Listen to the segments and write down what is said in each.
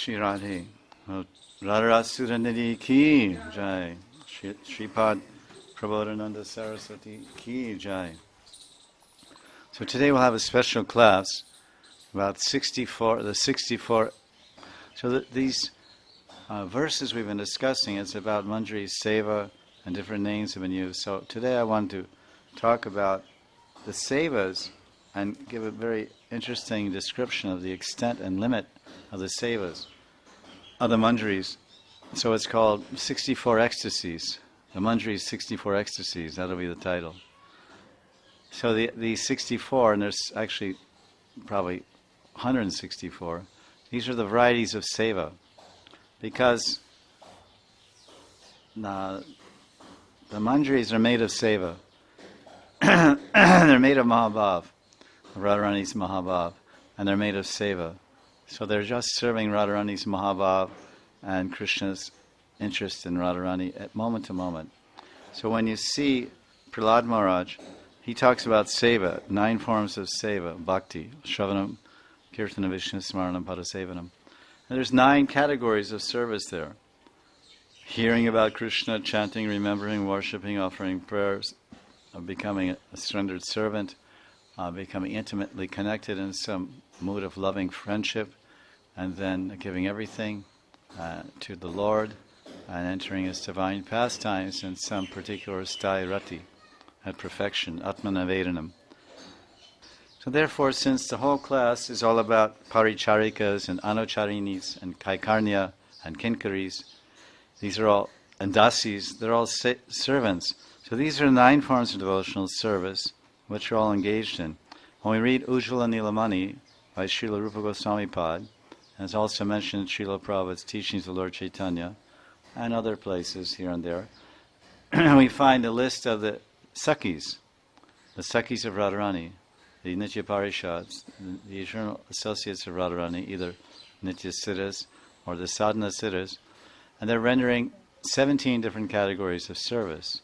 Shri Radhe. Radha Suranidhi ki jai. Shripad Prabodhananda Saraswati ki jai. So today we'll have a special class about the 64. So these verses we've been discussing, it's about Manjari's seva and different names have been used. So today I want to talk about the sevas and give a very interesting description of the extent and limit of the sevas, of the Manjaris. So it's called 64 Ecstasies. The Manjari's 64 Ecstasies, that'll be the title. So the 64, and there's actually probably 164, these are the varieties of seva. Because the Manjaris are made of seva. They're made of Mahabhav, Radharani's Mahabhav, and they're made of seva. So they're just serving Radharani's Mahabhav and Krishna's interest in Radharani at moment to moment. So when you see Prahlad Maharaj, he talks about seva, 9 forms of seva, bhakti, shravanam, kirtana, vishnu, smaranam, padasevanam. And there's 9 categories of service there. Hearing about Krishna, chanting, remembering, worshipping, offering prayers, becoming a surrendered servant, becoming intimately connected in some mood of loving friendship, and then giving everything to the Lord and entering His divine pastimes in some particular sthaya rati, at perfection, atmanavedanam. So therefore, since the whole class is all about paricharikas and anucharinis and kaikarnya and kinkaris, these are all, and dasis, they're all servants. So these are 9 forms of devotional service which we're all engaged in. When we read Ujjvala Nilamani by Srila Rupa Goswami Pad, and it's also mentioned in Srila Prabhupada's teachings of Lord Chaitanya, and other places here and there, we find a list of the Sakhis of Radharani, the Nitya Parishads, the eternal associates of Radharani, either Nitya Siddhas or the Sadhana Siddhas, and they're rendering 17 different categories of service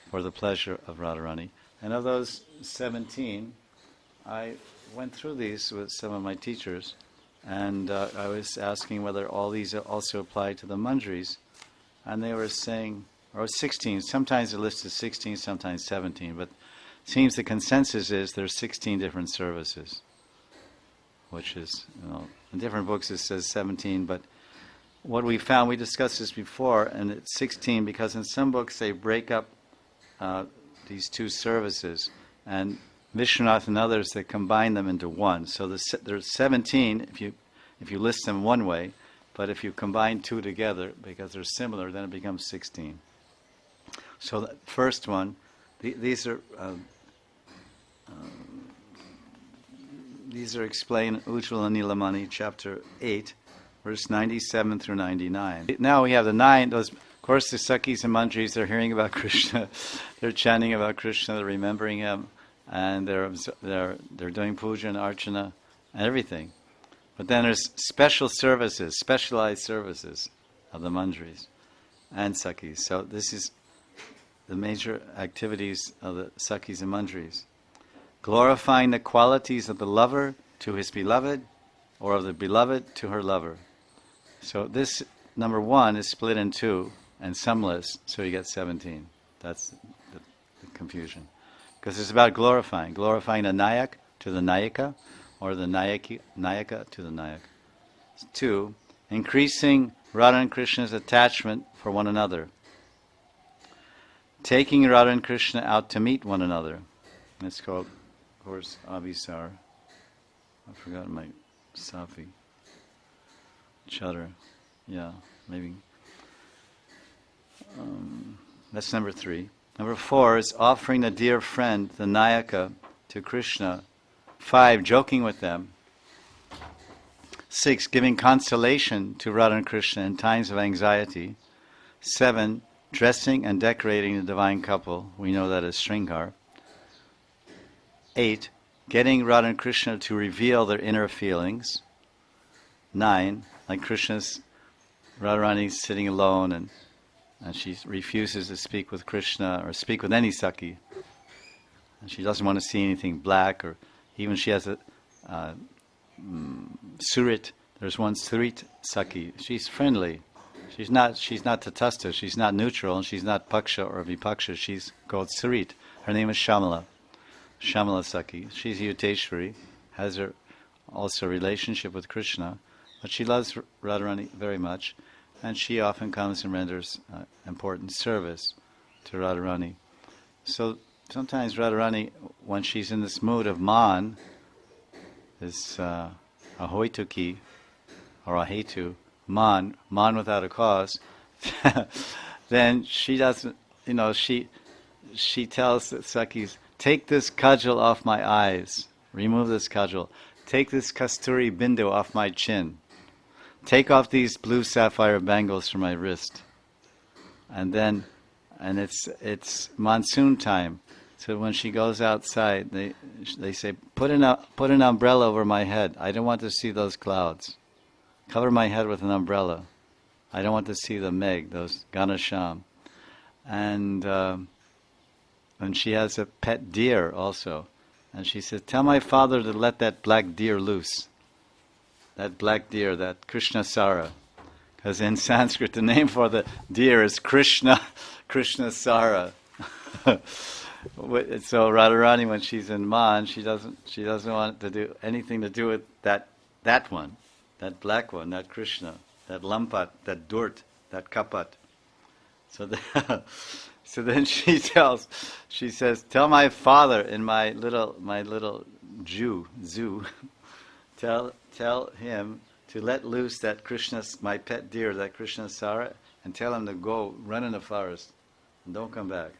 for the pleasure of Radharani. And of those 17, I went through these with some of my teachers, and I was asking whether all these also apply to the Manjaris, and they were saying, or 16, sometimes the list is 16, sometimes 17, but it seems the consensus is there's 16 different services, which is, in different books it says 17, but what we found, we discussed this before, and it's 16 because in some books they break up these 2 services, and Vishwanath and others, they combine them into one. So there's 17 if you list them one way, but if you combine 2 together, because they're similar, then it becomes 16. So the first one, these are explained in Ujjvala Nilamani, chapter 8, verse 97 through 99. Now we have the 9, those, of course, the Sakhis and Manjaris, they're hearing about Krishna, they're chanting about Krishna, they're remembering Him, and they're doing puja and archana and everything. But then there's specialized services of the Manjaris and Sakhis. So this is the major activities of the Sakhis and Manjaris. Glorifying the qualities of the lover to his beloved, or of the beloved to her lover. So this, number 1, is split in 2, and sumless, so you get 17. That's the confusion. Because it's about glorifying the Nayak to the Nayaka, or the Nayaka to the Nayak. 2, increasing Radha and Krishna's attachment for one another. Taking Radha and Krishna out to meet one another. It's called, of course, Abhisar. I've forgotten my Safi. Chadar. Yeah, maybe. That's number 3. Number 4 is offering the dear friend, the Nayaka, to Krishna. 5, joking with them. 6, giving consolation to Radha and Krishna in times of anxiety. 7, dressing and decorating the divine couple. We know that as Sringar. 8, getting Radha and Krishna to reveal their inner feelings. 9, like Radharani's sitting alone and she refuses to speak with Krishna or speak with any Sakhi. And she doesn't want to see anything black, or even she has a surit There's one Srit Saki. She's friendly. She's not Tatastha. She's not neutral, and she's not Paksha or Vipaksha. She's called Srit. Her name is Shamala. Shamala Saki. She's Yuteshwari, has her also relationship with Krishna, but she loves Radharani very much, and she often comes and renders important service to Radharani. So sometimes Radharani, when she's in this mood of man, this ahoituki, or ahetu, man without a cause, then she doesn't, she tells the Sakis, take this kajal off my eyes, remove this kajal, take this kasturi bindu off my chin, take off these blue sapphire bangles from my wrist. And it's monsoon time, so when she goes outside, they say, put an umbrella over my head. I don't want to see those clouds. Cover my head with an umbrella. I don't want to see the meg, those ganasham. And she has a pet deer also. And she says, tell my father to let that black deer loose. That black deer, that Krishna Sara. Because in Sanskrit, the name for the deer is Krishna Sara. So Radharani, when she's in Man, she doesn't want to do anything to do with that one. That black one, that Krishna, that lampat, that durt, that kapat. So then she says, tell my father in my little zoo, tell him to let loose that Krishna, my pet deer, that Krishna Sara, and tell him to go run in the forest and don't come back.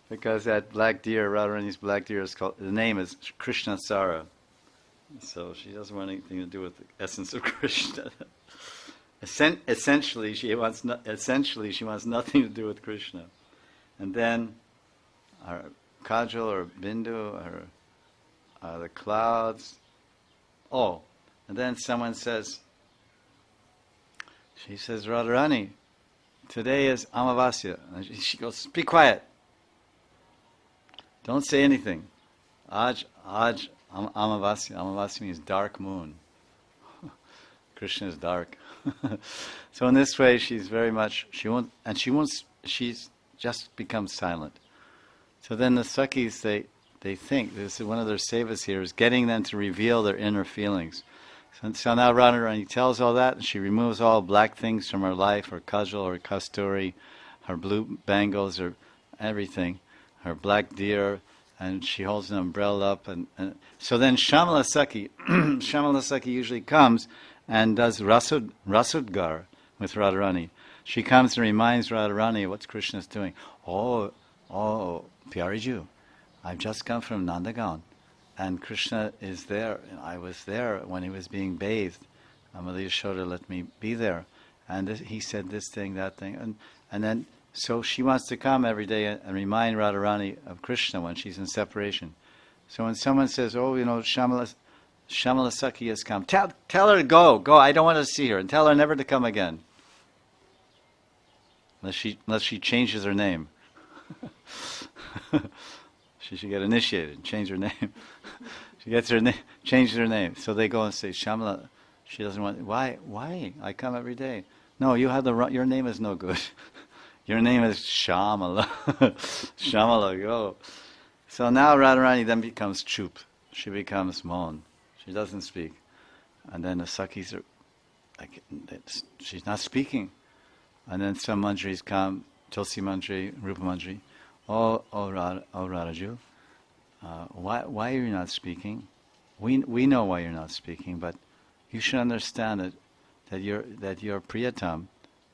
Because that black deer, Radharani's black deer, the name is Krishna Sara. So she doesn't want anything to do with the essence of Krishna. Essentially, she wants nothing to do with Krishna. And then our kajal or bindu or the clouds. Oh, and then someone says, she says, Radharani, today is Amavasya. And she goes, be quiet. Don't say anything. Aj Amavasya. Amavasya means dark moon. Krishna is dark. So in this way, she's very much, she's just become silent. So then the Sakis, they think, this is one of their sevas here, is getting them to reveal their inner feelings. So now Radharani tells all that, and she removes all black things from her life, her kajal, her kasturi, her blue bangles, her everything, her black deer, and she holds an umbrella up. And so then Shamala Saki usually comes and does Rasudgar with Radharani. She comes and reminds Radharani what Krishna is doing. Oh, Pyari Ju, I've just come from Nandagaon, and Krishna is there. I was there when he was being bathed. Amali Yashoda let me be there. And he said this thing, that thing. And then, so she wants to come every day and remind Radharani of Krishna when she's in separation. So when someone says, Shamala Saki has come, tell her to go, I don't want to see her, and tell her never to come again. Unless she changes her name. She should get initiated and change her name. She gets her name, changes her name. So they go and say, Shamala, she doesn't want, why? I come every day. No, you have your name is no good. Your name is Shamala. Shamala, go. So now Radharani then becomes chup. She becomes Mon. She doesn't speak. And then the Sakis are like, she's not speaking. And then some Manjaris come, Tulsi Manjari, Rupa Manjari. Oh Radhaju, why are you not speaking? We know why you're not speaking, but you should understand that your Priyatam,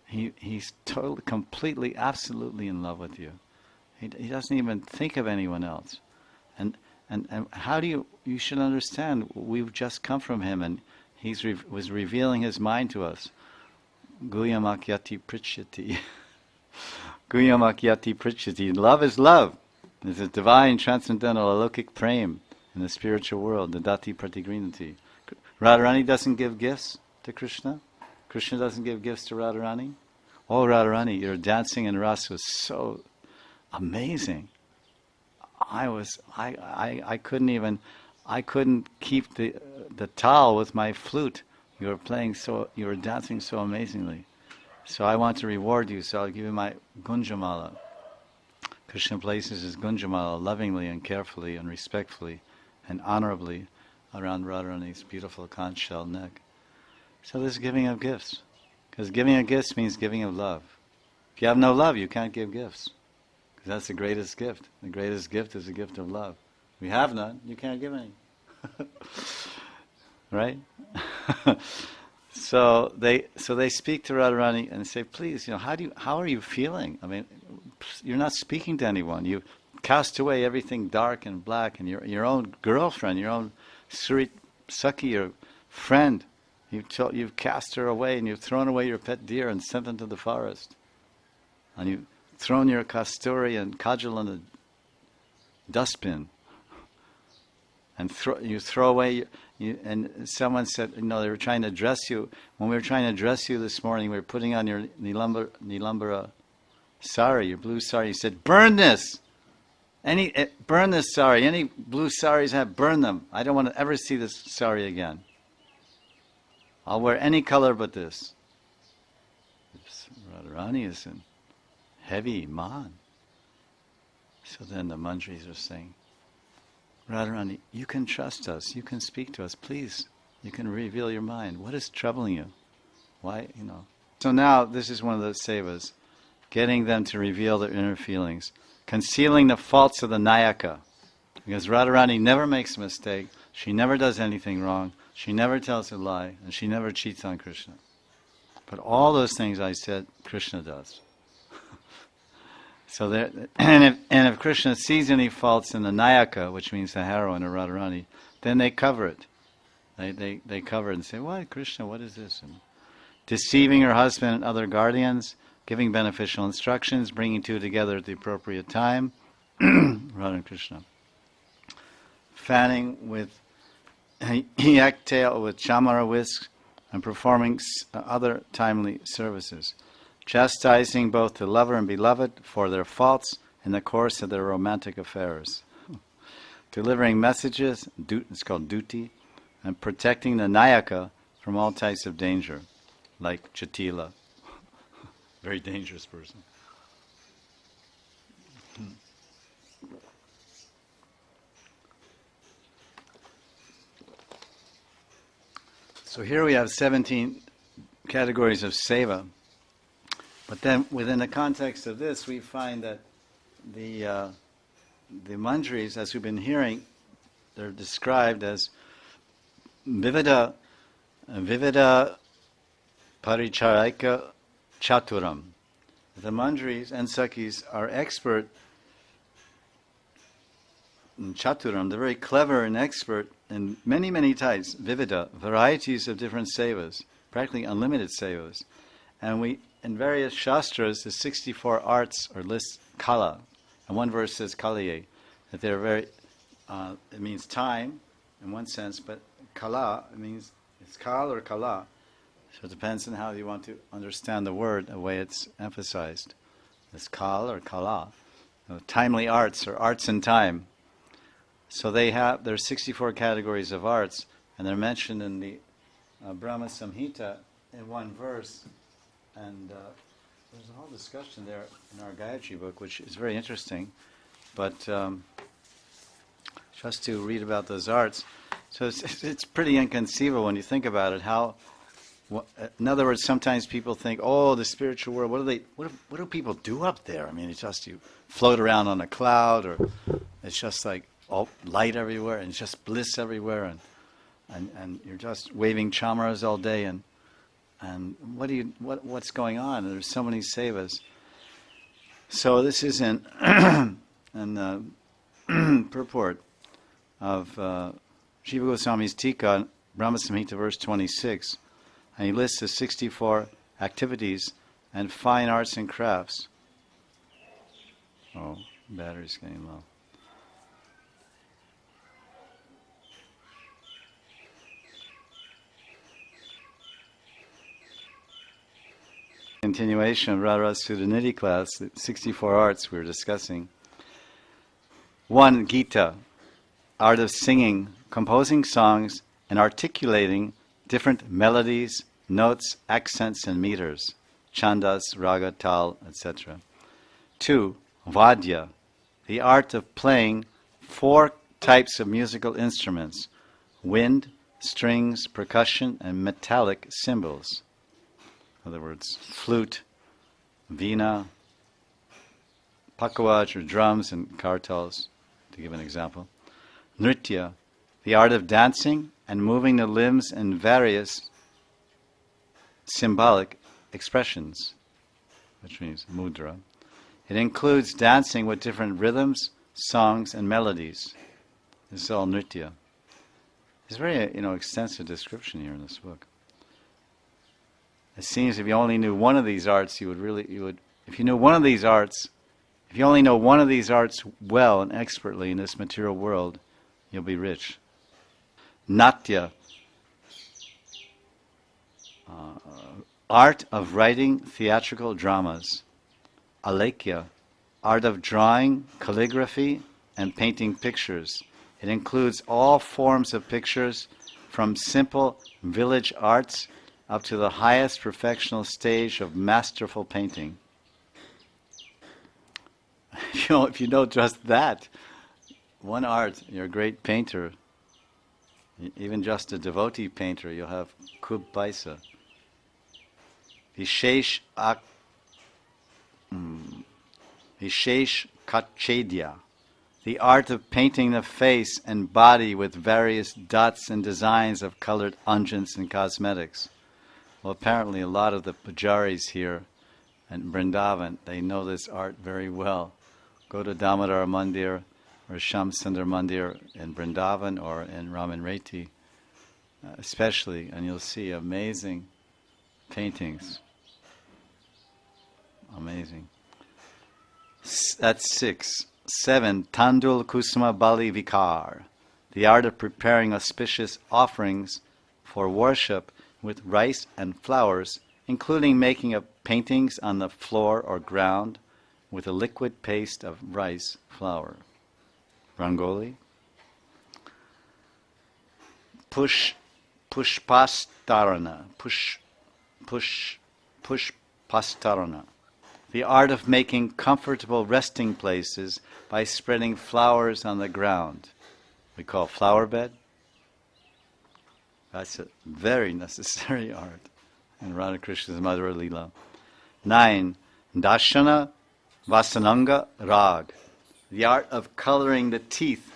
he's totally, completely, absolutely in love with you. He doesn't even think of anyone else. And how do you should understand, we've just come from him, and was revealing his mind to us. Guyamakyati prichyati. Guyamakyati prichyati. Love is love. It's a divine, transcendental, alokik prem in the spiritual world, the dati pratigrinati. Radharani doesn't give gifts to Krishna. Krishna doesn't give gifts to Radharani. Oh, Radharani, your dancing in Ras was so amazing. I couldn't even, I couldn't keep the tal with my flute. You were dancing so amazingly. So I want to reward you, so I'll give you my gunjamala. Krishna places his gunjamala lovingly and carefully and respectfully and honorably around Radharani's beautiful conch shell neck. So this is giving of gifts. Because giving of gifts means giving of love. If you have no love, you can't give gifts. Because that's the greatest gift. The greatest gift is the gift of love. If you have none, you can't give any. Right? So they speak to Radharani and say, please, how are you feeling? I mean, you're not speaking to anyone. You cast away everything dark and black, and your own girlfriend, your own Surit Sakhi, your friend, you've cast her away, and you've thrown away your pet deer and sent them to the forest. And you've thrown your kasturi and kajal in the dustbin. And you throw away, and someone said, they were trying to dress you. When we were trying to dress you this morning, we were putting on your nilambara sari, your blue sari. You said, burn this! Burn this sari. Any blue saris burn them. I don't want to ever see this sari again. I'll wear any color but this. Radharani is in heavy man. So then the Manjaris are saying, Radharani, you can trust us. You can speak to us. Please, you can reveal your mind. What is troubling you? Why, So now, this is one of the sevas. Getting them to reveal their inner feelings. Concealing the faults of the Nayaka. Because Radharani never makes a mistake. She never does anything wrong. She never tells a lie. And she never cheats on Krishna. But all those things I said, Krishna does. So if Krishna sees any faults in the Nayaka, which means the heroine or Radharani, then they cover it. They cover it and say, "What, Krishna? What is this?" And deceiving her husband and other guardians, giving beneficial instructions, bringing two together at the appropriate time, Radha and Krishna. Fanning with yak tail with chamara whisk, and performing other timely services. Chastising both the lover and beloved for their faults in the course of their romantic affairs. Delivering messages, it's called duty, and protecting the Nayaka from all types of danger, like Chatila. Very dangerous person. So here we have 17 categories of seva. But then, within the context of this, we find that the Manjaris, as we've been hearing, they're described as vivida paricharika chaturam. The Manjaris and Sakhis are expert in chaturam. They're very clever and expert in many, many types, vivida, varieties of different sevas, practically unlimited sevas. And in various shastras, the 64 arts are list kala. And one verse says kalaye, that they're very, it means time in one sense, but kala, it means it's kal or kala. So it depends on how you want to understand the word, the way it's emphasized. It's kal or kala. Timely arts or arts in time. So there's 64 categories of arts, and they're mentioned in the Brahma Samhita in one verse. And there's a whole discussion there in our Gayatri book, which is very interesting. But just to read about those arts, so it's pretty inconceivable when you think about it. In other words, sometimes people think, "Oh, the spiritual world. What do people do up there? I mean, it's just you float around on a cloud, or it's just like all light everywhere, and it's just bliss everywhere, and you're just waving chamaras all day and." And what's going on? There's so many sevas. So this is in purport of Jiva Goswami's Tika, Brahma Samhita, verse 26, and he lists the 64 activities and fine arts and crafts. Oh, battery's getting low. Continuation of Radha Sudhanidhi class, the 64 arts we were discussing. 1. Gita, art of singing, composing songs and articulating different melodies, notes, accents, and meters, chandas, raga, tal, etc. 2. Vadya, the art of playing 4 types of musical instruments: wind, strings, percussion, and metallic cymbals. In other words, flute, veena, pakawaj, or drums, and kartals, to give an example. Nritya, the art of dancing and moving the limbs in various symbolic expressions, which means mudra. It includes dancing with different rhythms, songs, and melodies. This is all nritya. There's a very extensive description here in this book. It seems if you only knew one of these arts, if you knew one of these arts, if you only know one of these arts well and expertly in this material world, you'll be rich. Natya, art of writing theatrical dramas. Alekya, art of drawing, calligraphy, and painting pictures. It includes all forms of pictures, from simple village arts up to the highest perfectional stage of masterful painting. If you know just that, one art, you're a great painter. Even just a devotee painter, you'll have Kub Paisa. Vishesh Kachedya, the art of painting the face and body with various dots and designs of colored unguents and cosmetics. Well, apparently a lot of the pujaris here in Vrindavan, they know this art very well. Go to Damodar Mandir or Shamsundar Mandir in Vrindavan or in Ramanreti especially, and you'll see amazing paintings. Amazing. That's 6. 7. Tandul Kusuma Bali Vikar, the art of preparing auspicious offerings for worship with rice and flowers, including making of paintings on the floor or ground with a liquid paste of rice flour. Rangoli. Pushpastarana. Pushpastarana, the art of making comfortable resting places by spreading flowers on the ground. We call flower bed. That's a very necessary art in Radha Krishna's Madhura Leela. 9. Dashana Vasananga Rag, the art of coloring the teeth.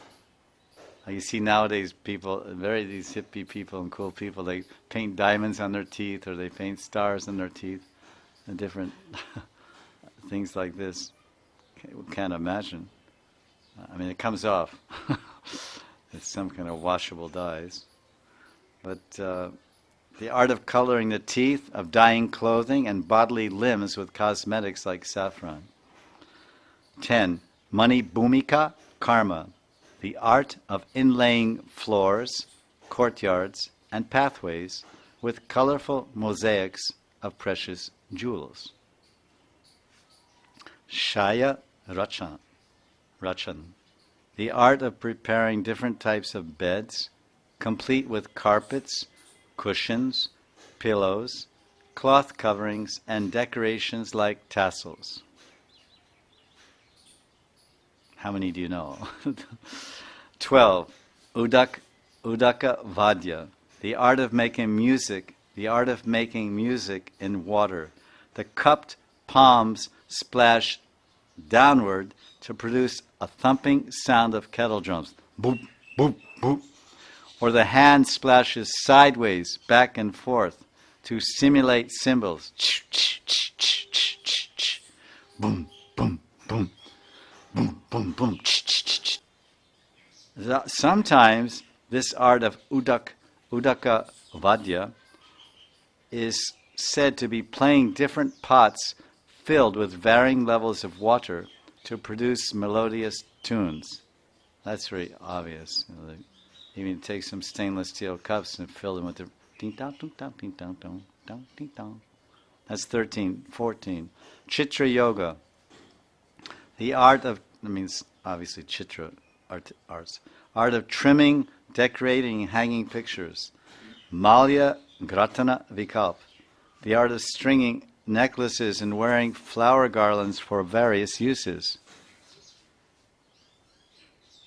You see nowadays people, these hippie people and cool people, they paint diamonds on their teeth or they paint stars on their teeth and different things like this. We can't imagine. I mean, it comes off. It's some kind of washable dyes. But the art of coloring the teeth, of dyeing clothing and bodily limbs with cosmetics like saffron. 10. Mani Bhumika Karma, the art of inlaying floors, courtyards, and pathways with colorful mosaics of precious jewels. Shaya Rachan, the art of preparing different types of beds, complete with carpets, cushions, pillows, cloth coverings, and decorations like tassels. How many do you know? 12. Udaka Vadya, the art of making music in water. The cupped palms splash downward to produce a thumping sound of kettle drums. Boop, boop, boop. Or the hand splashes sideways, back and forth, to simulate cymbals. Boom, boom, boom. Boom, boom, boom. Sometimes this art of Udaka Vadya is said to be playing different pots filled with varying levels of water to produce melodious tunes. That's very obvious. You even take some stainless steel cups and fill them with the ding dong ding dong ding dong dong dong ding dong. That's 13, 14. Chitra Yoga, the art of, that means obviously Chitra, arts. Art of trimming, decorating, and hanging pictures. Malya Gratana Vikalp. The art of stringing necklaces and wearing flower garlands for various uses.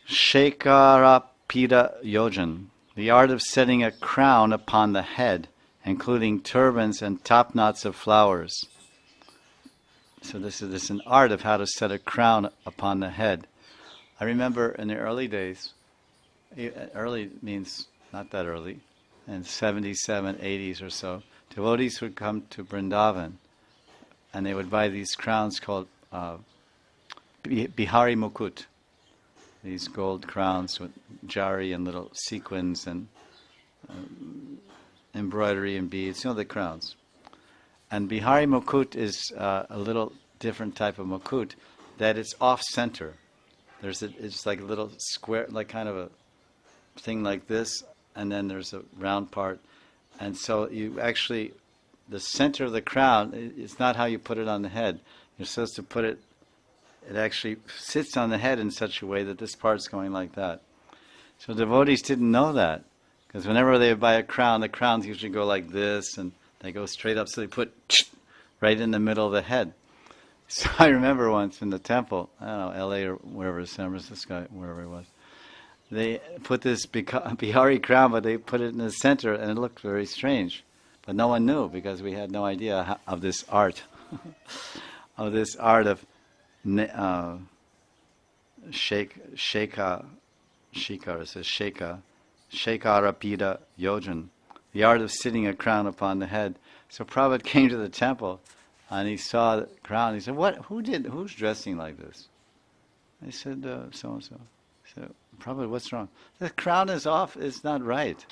Shekarapida Yojan. The art of setting a crown upon the head, including turbans and top knots of flowers. So this is an art of how to set a crown upon the head. I remember in the early days, early means not that early, in 77, 80s or so, devotees would come to Vrindavan and they would buy these crowns called Bihari Mukut, these gold crowns with jari and little sequins and embroidery and beads, the crowns. And Bihari Mukut is a little different type of Mukut, that it's off-center. It's like a little square, like kind of a thing like this, and then there's a round part. And so you actually, the center of the crown, it's not how you put it on the head. You're supposed to put it actually sits on the head in such a way that this part's going like that. So devotees didn't know that, because whenever they would buy a crown, the crowns usually go like this, and they go straight up, so they put right in the middle of the head. So I remember once in the temple, I don't know, L.A. or wherever, San Francisco, wherever it was, they put this Bihari crown, but they put it in the center, and it looked very strange. But no one knew, because we had no idea of this art, of this art of Shekarapida Yojan, the art of sitting a crown upon the head. So Prabhupada came to the temple and he saw the crown. He said, who's dressing like this? I said, so-and-so. He said, Prabhupada, what's wrong? The crown is off, it's not right.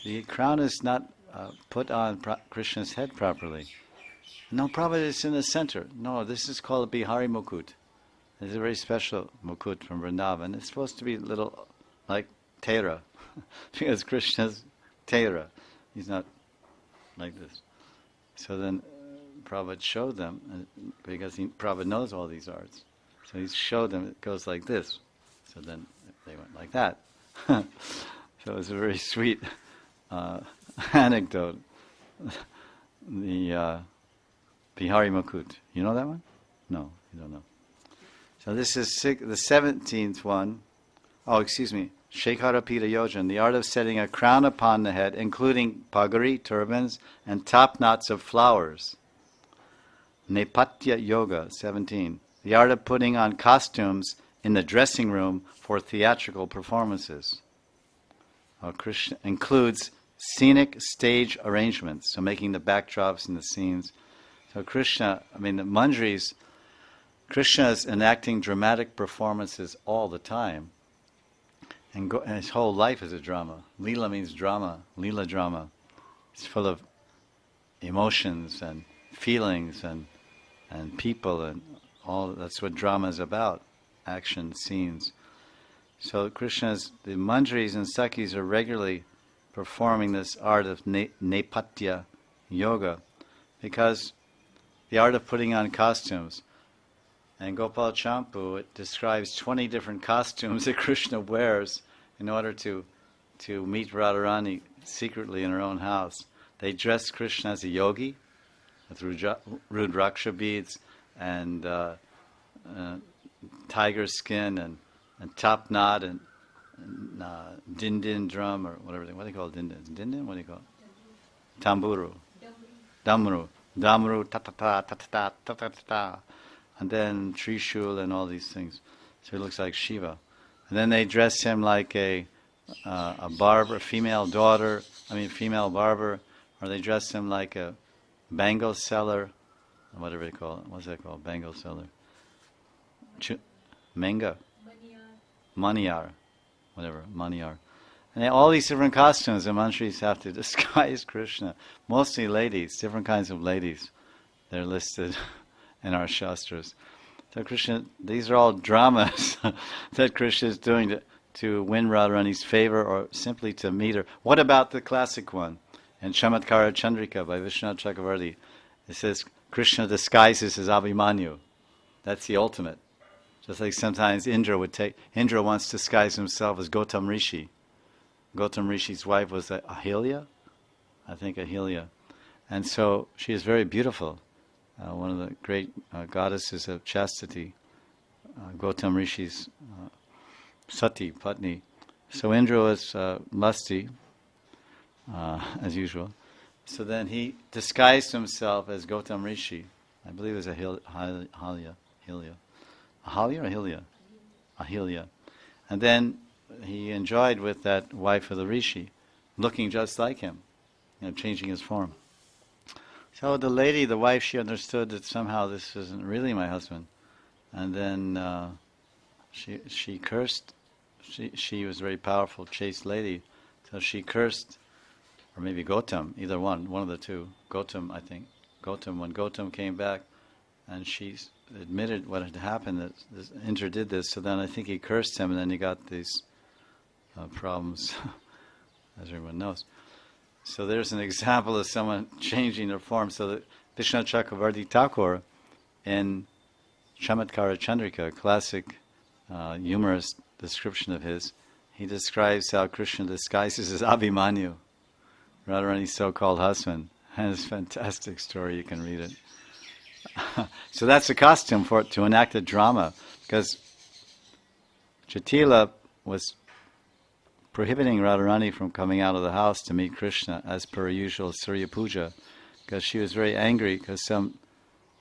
The crown is not put on Krishna's head properly. No, Prabhupada, it's in the center. No, this is called a Bihari Mukut. It's a very special Mukut from Vrindavan. It's supposed to be a little like Tera, because Krishna's Tera. He's not like this. So then Prabhupada showed them, because Prabhupada knows all these arts. So he showed them it goes like this. So then they went like that. So it was a very sweet anecdote. The Bihari Mukut. You know that one? No, you don't know. So this is the 17th one. Oh, excuse me. Shekarapida Yojan, the art of setting a crown upon the head, including pagari, turbans, and top knots of flowers. Nepatya Yoga, 17. The art of putting on costumes in the dressing room for theatrical performances. Krishna includes scenic stage arrangements, so making the backdrops and the scenes. So the Manjaris, Krishna is enacting dramatic performances all the time. And his whole life is a drama. Leela means drama, Leela drama. It's full of emotions and feelings and people and all. That's what drama is about, action, scenes. So the Manjaris and Sakhis are regularly performing this art of Nepatya Yoga, because the art of putting on costumes. And Gopal Champu, it describes 20 different costumes that Krishna wears in order to meet Radharani secretly in her own house. They dress Krishna as a yogi with Rudraksha beads and tiger skin and top knot and din-din drum, or whatever what do they call din-din? Din-din? What do you call it? Tamburu. Damru. Damru, ta-ta-ta, ta-ta-ta, ta-ta-ta. And then Trishul and all these things. So he looks like Shiva. And then they dress him like a barber, female barber, or they dress him like a bangle seller, whatever they call it. What's that called? Bangle seller. Menga? Maniyar. Whatever, Maniyar. And all these different costumes the Manjaris have to disguise Krishna. Mostly ladies, different kinds of ladies. They're listed in our Shastras. So Krishna, these are all dramas that Krishna is doing to win Radharani's favor or simply to meet her. What about the classic one? In Chamatkara Chandrika by Vishwanath Chakravarti, it says, Krishna disguises as Abhimanyu. That's the ultimate. Just like sometimes Indra wants to disguise himself as Gautam Rishi. Gautam Rishi's wife was Ahilya, I think Ahilya. And so she is very beautiful, one of the great goddesses of chastity, Gautam Rishi's Sati, Patni. So Indra was lusty, as usual. So then he disguised himself as Gautam Rishi. I believe it was Ahilya. Ahalya or Ahilya? Ahilya. And then he enjoyed with that wife of the Rishi, looking just like him, changing his form. So the lady, the wife, she understood that somehow this isn't really my husband. And then she cursed. She was a very powerful, chaste lady. So she cursed, or maybe Gautam, either one of the two. Gautam, I think. When Gautam came back, and she admitted what had happened, that Indra did this, so then I think he cursed him, and then he got these problems, as everyone knows. So there's an example of someone changing their form. So that Vishnu Chakravarti Thakur, in Chamatkara Chandrika, a classic humorous description of his, he describes how Krishna disguises as Abhimanyu, Radharani's so-called husband. And it's a fantastic story, you can read it. So that's a costume to enact a drama, because Jatila was prohibiting Radharani from coming out of the house to meet Krishna as per usual Surya Puja, because she was very angry because some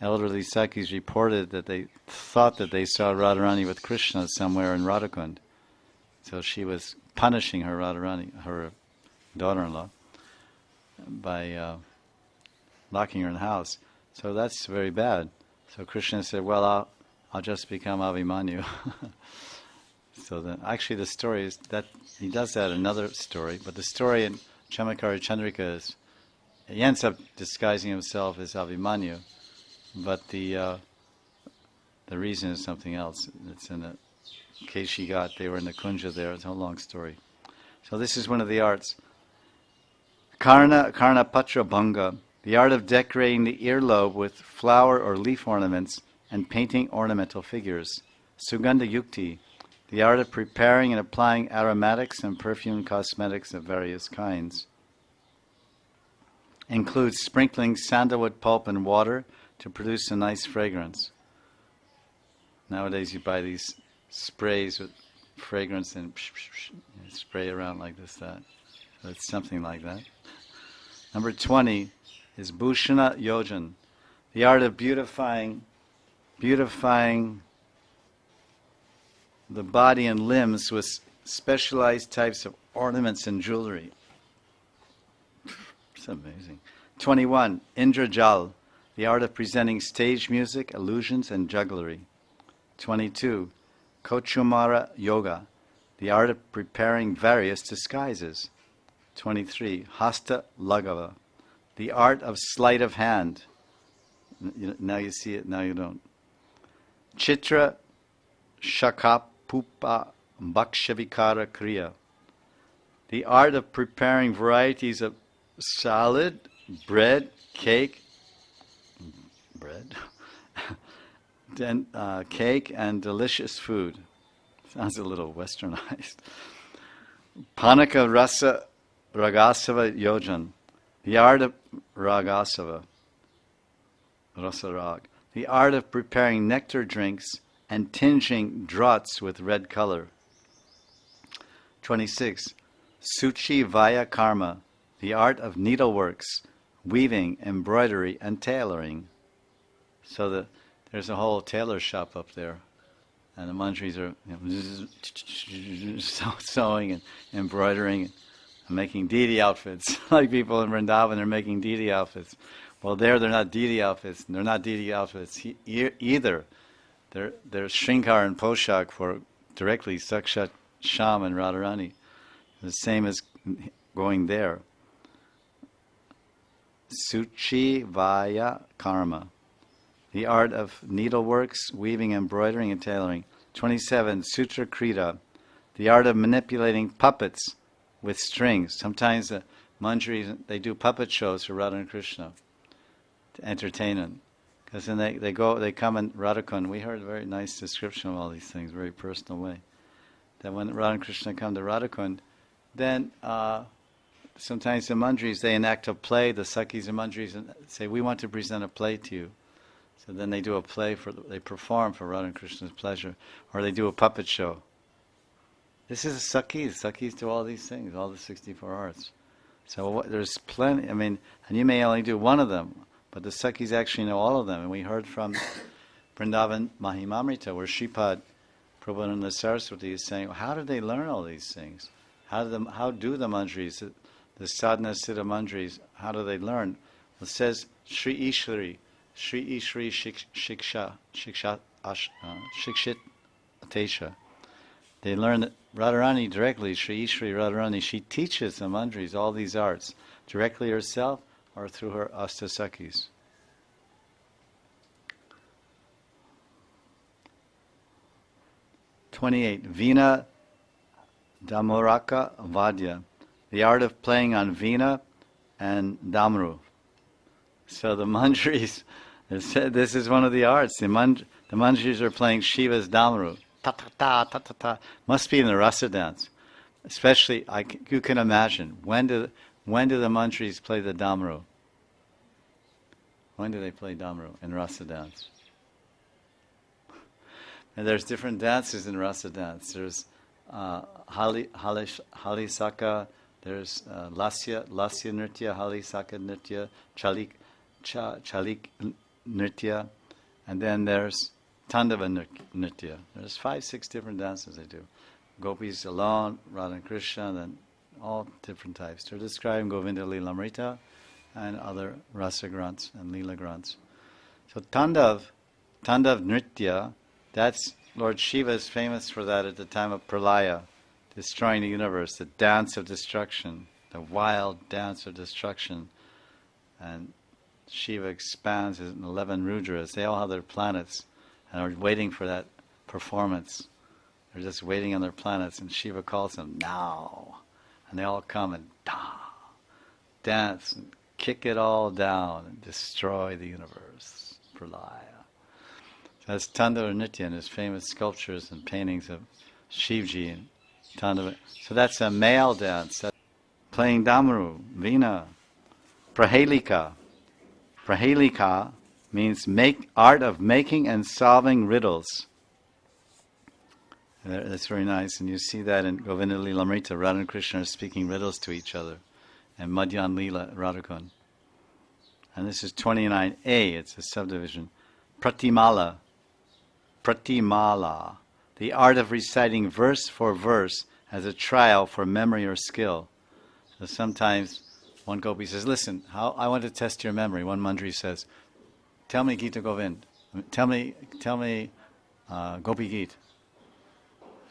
elderly Sakis reported that they thought that they saw Radharani with Krishna somewhere in Radhakund. So she was punishing her Radharani, her daughter-in-law, by locking her in the house. So that's very bad. So Krishna said, well, I'll just become Abhimanyu. So then, actually the story is that he does that in another story, but the story in Chamatkara Chandrika is, he ends up disguising himself as Abhimanyu, but the reason is something else. It's in a case she got, they were in the Kunja there, it's a long story. So this is one of the arts. Karna Patra Bhanga, the art of decorating the earlobe with flower or leaf ornaments and painting ornamental figures. Sugandha Yukti, the art of preparing and applying aromatics and perfumed cosmetics of various kinds. Includes sprinkling sandalwood pulp and water to produce a nice fragrance. Nowadays you buy these sprays with fragrance and spray around like this, that. So it's something like that. Number 20 is Bhushana Yojan, the art of beautifying the body and limbs with specialized types of ornaments and jewelry. It's amazing. 21, Indrajal, the art of presenting stage music, illusions, and jugglery. 22, Kochumara Yoga, the art of preparing various disguises. 23, Hasta Lagava, the art of sleight of hand. Now you see it, now you don't. Chitra Shakapupa Bhakshavikara Kriya, the art of preparing varieties of salad, bread, cake, cake and delicious food. Sounds a little westernized. Panaka Rasa Ragasava Yojan, the art of Ragasava, Rasa Rag, the art of preparing nectar drinks and tinging draughts with red color. 26. Suchi Vaya Karma, the art of needleworks, weaving, embroidery, and tailoring. So there's a whole tailor shop up there, and the Manjaris are sewing and embroidering and making deity outfits. Like people in Vrindavan, they're making deity outfits. Well, they're not deity outfits. They're not deity outfits either. They're Shrinkar and Poshak for directly Sakshat Sham and Radharani. The same as going there. Suchi Vaya Karma, the art of needleworks, weaving, embroidering, and tailoring. 27. Sutra Krita, the art of manipulating puppets with strings. Sometimes the Manjaris, they do puppet shows for Radha and Krishna to entertain them. Because then they come in Radhakund. We heard a very nice description of all these things, very personal way. That when Radha and Krishna come to Radhakund, then sometimes the Manjaris, they enact a play, the Sakhis and Manjaris, and say, we want to present a play to you. So then they do a play, they perform for Radha and Krishna's pleasure, or they do a puppet show. This is Sakhis. Sakhis do all these things, all the 64 arts. So there's plenty, and you may only do one of them, but the Sakhis actually know all of them. And we heard from Vrindavan Mahimamrita, where Shripad Prabhupada Saraswati is saying, how did they learn all these things? How do the Manjaris, the sadhana siddha Manjaris, how do they learn? It says, Sri Ishwari Shikshit Atesha. They learn that Radharani directly, Sri Ishwari Radharani, she teaches the Manjaris all these arts, directly herself or through her Astasakis. '28. Veena Damuraka Vadya. The art of playing on Veena and Damru. So the Manjaris, this is one of the arts. The Manjaris are playing Shiva's Damru. Ta ta ta ta ta ta. Must be in the rasa dance. Especially, you can imagine, when do the Manjaris play the Damru? When do they play Damru in rasa dance? And there's different dances in rasa dance. There's Halisaka, there's Lasya Nritya, Halisaka Nritya, Chalik Nritya, and then there's Tandava Nritya. There's 5-6 different dances they do. Gopis alone, Radha and Krishna, and then all different types. They're describing Govinda Lilamrita and other rasa grants and lila grants. So Tandav Nritya, that's Lord Shiva is famous for that at the time of Pralaya, destroying the universe, the dance of destruction, the wild dance of destruction. And Shiva expands his 11 Rudras. They all have their planets and are waiting for that performance. They're just waiting on their planets, and Shiva calls them, now. And they all come and dance and kick it all down and destroy the universe. Pralaya. That's Tandava Nritya and his famous sculptures and paintings of Shivji and Tandava. So that's a male dance. That's playing Damru, Veena, Prahelika. Prahelika means art of making and solving riddles. That's very nice, and you see that in Govinda Lilamrita. Radha and Krishna are speaking riddles to each other, and Madhyan Lila Radhakund. And this is 29a, it's a subdivision. Pratimala, the art of reciting verse for verse as a trial for memory or skill. So sometimes one gopi says, listen, I want to test your memory. One Manjari says, tell me Gita Govind. Tell me Gopi Gita.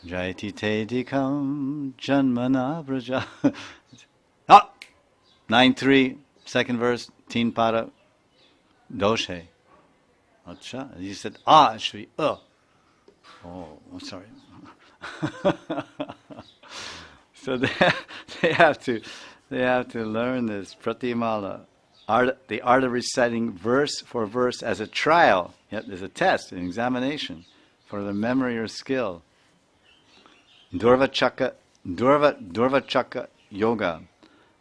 Jayati te dikam janmana braja. 9-3, second verse, teen pada, doshe. Acha. You said, actually, Oh, I'm sorry. So they have to learn this pratimala, the art of reciting verse for verse as a trial. Yet there's a test, an examination for the memory or skill. Durvachaka yoga,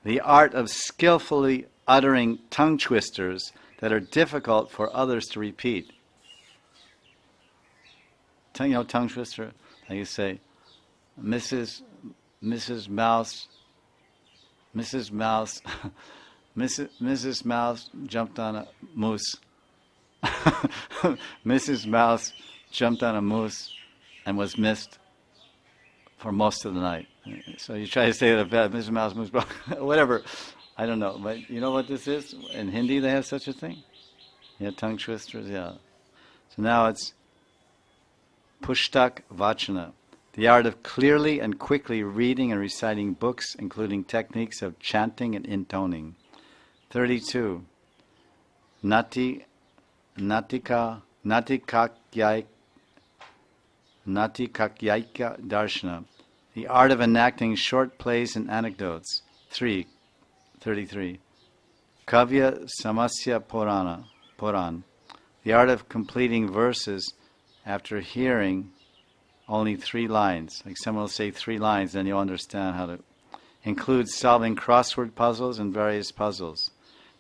the art of skillfully uttering tongue twisters that are difficult for others to repeat. Tongue twister, like you say, Mrs. Mouse jumped on a moose. Mrs. Mouse jumped on a moose and was missed for most of the night. So you try to say that bad, Mrs. Mouse, whatever. I don't know, but you know what this is? In Hindi they have such a thing? Yeah, tongue twisters, yeah. So now it's Pushtak Vachana, the art of clearly and quickly reading and reciting books, including techniques of chanting and intoning. 32. Natikakyaika Darshana, the art of enacting short plays and anecdotes. 33. Kavya Samasya Puran, the art of completing verses after hearing only 3 lines. Like someone will say 3 lines, then you'll understand how to. Includes solving crossword puzzles and various puzzles.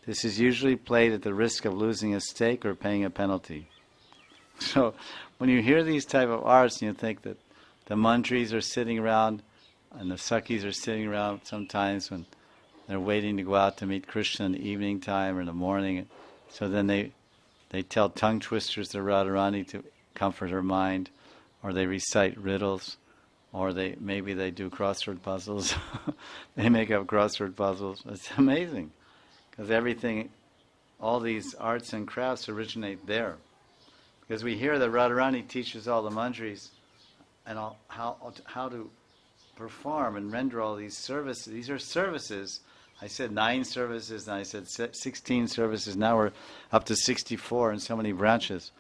This is usually played at the risk of losing a stake or paying a penalty. So when you hear these type of arts and you think that the Manjaris are sitting around and the Sakhis are sitting around sometimes when they're waiting to go out to meet Krishna in the evening time or in the morning. So then they tell tongue twisters to Radharani to comfort her mind, or they recite riddles, or maybe they do crossword puzzles. They make up crossword puzzles. It's amazing, because all these arts and crafts originate there. Because we hear that Radharani teaches all the Manjaris and how to perform and render all these services. These are services. I said 9 services, and I said 16 services. Now we're up to 64 in so many branches.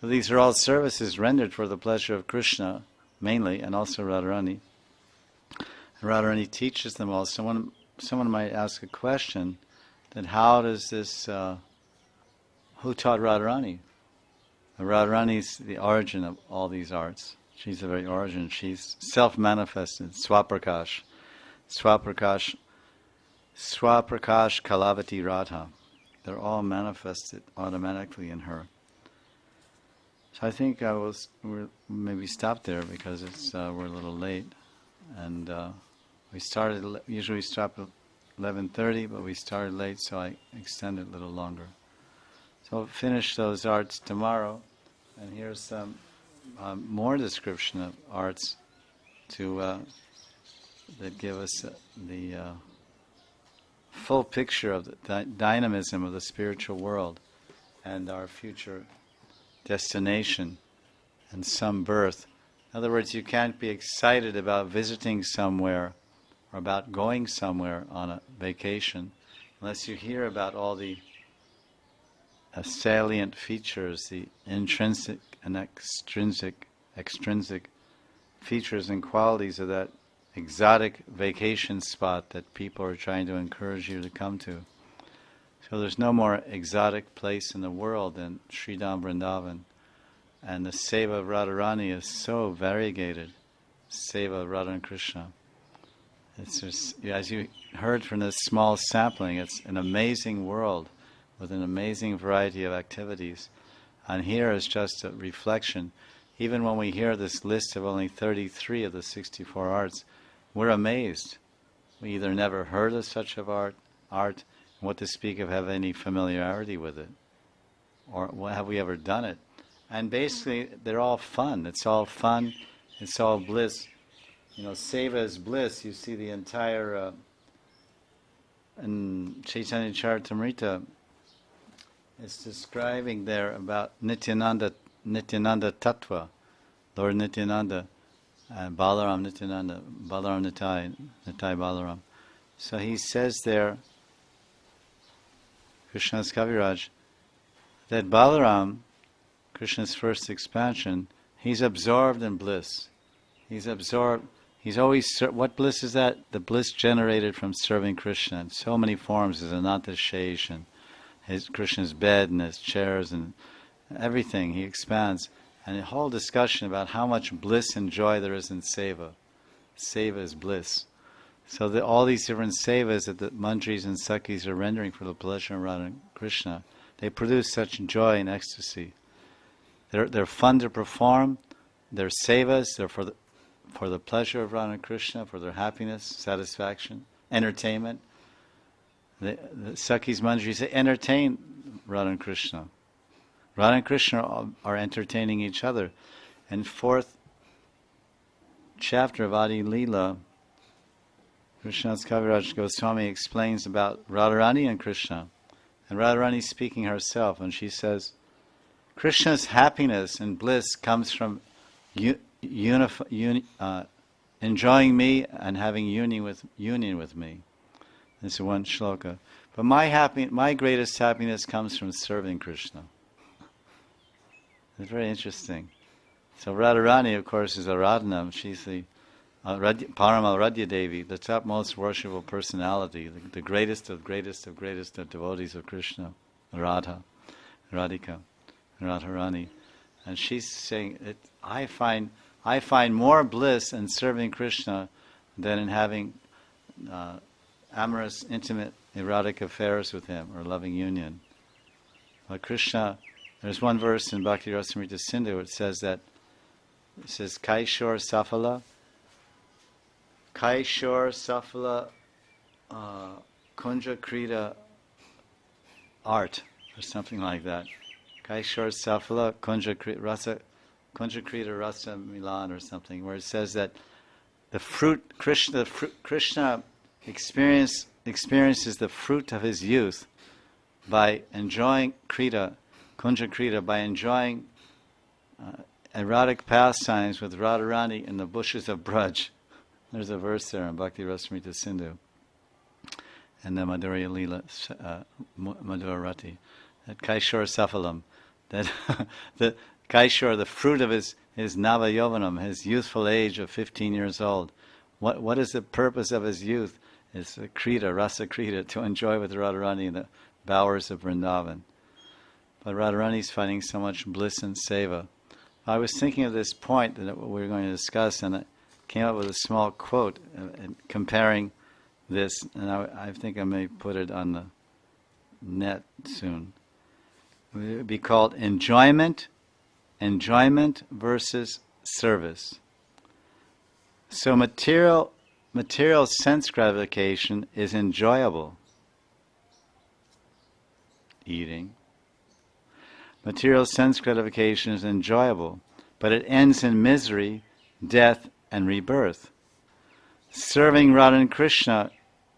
So these are all services rendered for the pleasure of Krishna, mainly, and also Radharani. And Radharani teaches them all. Someone might ask a question, that how does this, who taught Radharani? Radharani is the origin of all these arts. She's the very origin. She's self-manifested, Swaprakash. Swaprakash Kalavati Radha. They're all manifested automatically in her. So I think we'll maybe stop there because we're a little late. And usually we stop at 11:30, but we started late, so I extended a little longer. So I'll finish those arts tomorrow. And here's some more description of arts that give us the full picture of the dynamism of the spiritual world and our future destination and some birth. In other words, you can't be excited about visiting somewhere or about going somewhere on a vacation unless you hear about all the salient features, the intrinsic and extrinsic features and qualities of that exotic vacation spot that people are trying to encourage you to come to. So there's no more exotic place in the world than Sridham Vrindavan. And the seva of Radharani is so variegated, seva of Radha and Krishna. It's just, as you heard from this small sampling, it's an amazing world with an amazing variety of activities. And here is just a reflection. Even when we hear this list of only 33 of the 64 arts, we're amazed. We either never heard of such of art, and what to speak of have any familiarity with it, or have we ever done it? And basically, they're all fun. It's all fun. It's all bliss. Seva is bliss. You see the entire in Chaitanya Charitamrita, it's describing there about Nityananda Tattva, Lord Nityananda, Balaram Nityananda, Balaram Nitai Balaram. So he says there, Krishna's Kaviraj, that Balaram, Krishna's first expansion, he's absorbed in bliss. He's always, what bliss is that? The bliss generated from serving Krishna in so many forms, his Ananta Shesh and his Krishna's bed and his chairs and everything. He expands. And a whole discussion about how much bliss and joy there is in seva. Seva is bliss. So all these different sevas that the Manjaris and Sakhis are rendering for the pleasure of Radha and Krishna, they produce such joy and ecstasy. They're fun to perform. They're sevas. They're for the pleasure of Radha and Krishna, for their happiness, satisfaction, entertainment. The Sakhis, Manjaris, they entertain Radha and Krishna. Radha and Krishna are entertaining each other. And 4th chapter of Adi Leela, Krishna's Kaviraj Goswami explains about Radharani and Krishna. And Radharani speaking herself, and she says, Krishna's happiness and bliss comes from enjoying me and having union with me. This is one shloka. But my greatest happiness comes from serving Krishna. It's very interesting. So Radharani, of course, is Aradhanam. She's the Parama Radhya Devi, the topmost worshipful personality, the greatest of devotees of Krishna, Radha, Radhika. Radharani. And she's saying, I find more bliss in serving Krishna than in having amorous, intimate, erotic affairs with him or loving union. But Krishna, there's one verse in Bhakti Rasamrita Sindhu which says Kaishor Safala Kunja Krita art, or something like that. Kaishor Safala Kunja Krita Rasa Milan, or something, where it says that the fruit, Krishna experiences the fruit of his youth by enjoying Krita, Kunja Krita, by enjoying erotic pastimes with Radharani in the bushes of Braj. There's a verse there in Bhakti Rasamrita Sindhu and the Madhurya Leela, Madhurati, that Kaishor Safalam, that the Kaishor, the fruit of his Nava Yovanam, his youthful age of 15 years old. What is the purpose of his youth? It's Krita, Rasa Krita, to enjoy with Radharani in the bowers of Vrindavan. But Radharani's finding so much bliss in seva. I was thinking of this point that we were going to discuss, and I came up with a small quote comparing this, and I think I may put it on the net soon. It would be called enjoyment versus service. So material sense gratification is enjoyable. Eating. Material sense gratification is enjoyable, but it ends in misery, death, and rebirth. Serving Radha and Krishna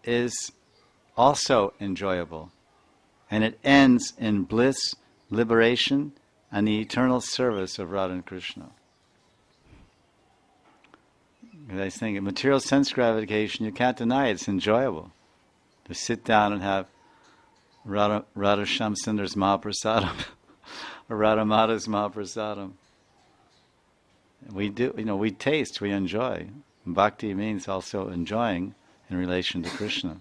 is also enjoyable, and it ends in bliss, liberation, and the eternal service of Radha and Krishna. As I was thinking, material sense gratification, you can't deny it, it's enjoyable. To sit down and have Radha Shamsundar's Mahaprasadam, or Radha Madha's Mahaprasadam. We do, we taste, we enjoy. Bhakti means also enjoying in relation to Krishna.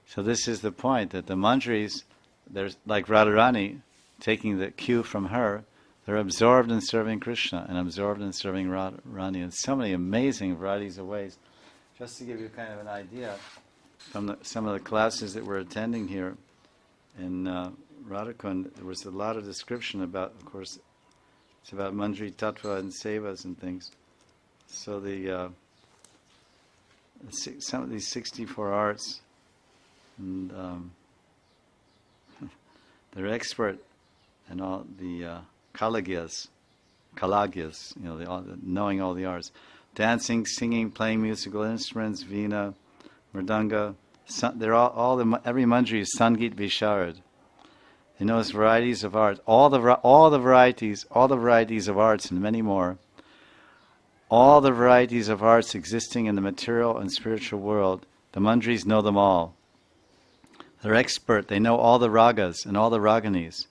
So this is the point, that the Manjaris, there's like Radharani, taking the cue from her, they're absorbed in serving Krishna and absorbed in serving Radharani in so many amazing varieties of ways. Just to give you kind of an idea, from some of the classes that we're attending here in Radhakund, there was a lot of description about, of course, it's about Manjari Tattva and Sevas and things. So some of these 64 arts, and they're expert in all the kalagyas, knowing all the arts. Dancing, singing, playing musical instruments, veena, mridanga. Every manjari is Sangeet Visharad. He knows varieties of art, all the varieties of arts, and many more. All the varieties of arts existing in the material and spiritual world, the manjaris know them all. They're expert. They know all the ragas and all the raganis,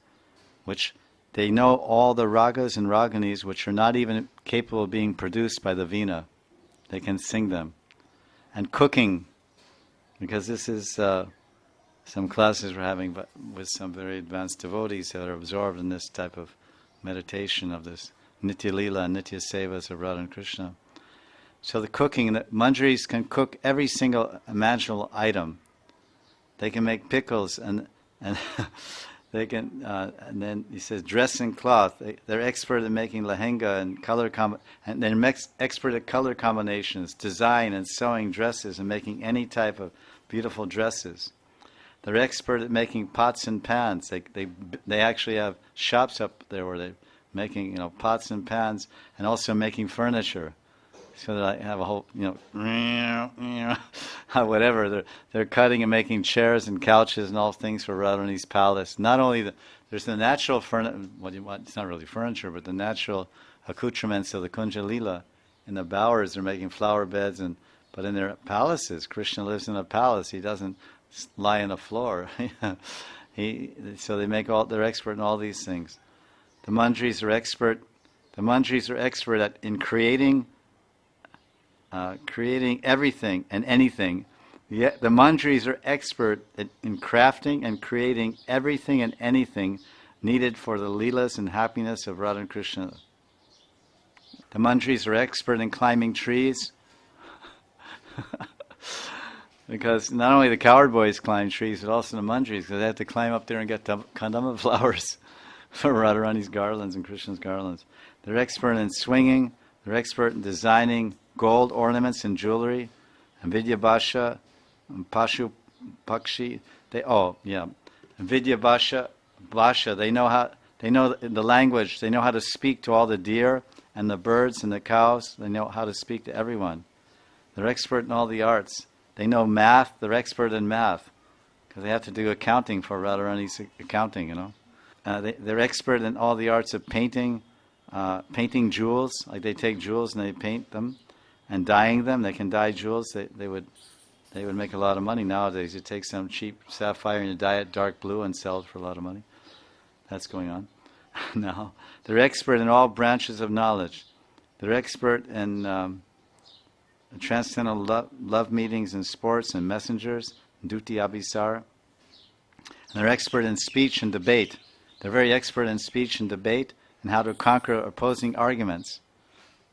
which they know all the ragas and raganis which are not even capable of being produced by the veena. They can sing them. And cooking, because this is some classes we're having with some very advanced devotees that are absorbed in this type of meditation of this Nitya Leela and Nitya Sevas of Radha and Krishna. So the cooking, the manjaris can cook every single imaginable item. They can make pickles and they can, and then he says dressing cloth. They're expert at making lehenga and and they're expert at color combinations, design and sewing dresses and making any type of beautiful dresses. They're expert at making pots and pans. They actually have shops up there where they're making pots and pans, and also making furniture. So that I have a whole whatever they're cutting and making chairs and couches and all things for Radharani's palace. Not only there's the natural furniture. It's not really furniture, but the natural accoutrements of the Kunja Leela. In the bowers, they're making flower beds, but in their palaces, Krishna lives in a palace. He doesn't lie on the floor. So they're expert in all these things. The manjaris are expert. The manjaris are expert in creating everything and anything. Yet the manjaris are expert in crafting and creating everything and anything, needed for the leelas and happiness of Radha and Krishna. The Manjaris are expert in climbing trees, because not only the cowherd boys climb trees, but also the Manjaris, because they have to climb up there and get the kandama flowers for Radharani's garlands and Krishna's garlands. They're expert in swinging, they're expert in designing gold ornaments and jewelry, and Vidya Bhasha, and Pashu Pakshi, Vidya Bhasha, they know the language, they know how to speak to all the deer and the birds and the cows, they know how to speak to everyone. They're expert in all the arts. They know math, they're expert in math, because they have to do accounting for Radharani's accounting, They're expert in all the arts of painting, painting jewels, like they take jewels and they paint them, and dyeing them. They can dye jewels. They would make a lot of money nowadays. You take some cheap sapphire and you dye it dark blue and sell it for a lot of money. That's going on now. They're expert in all branches of knowledge. They're expert in transcendental love meetings and sports and messengers, duti abhisar. And they're expert in speech and debate. They're very expert in speech and debate and how to conquer opposing arguments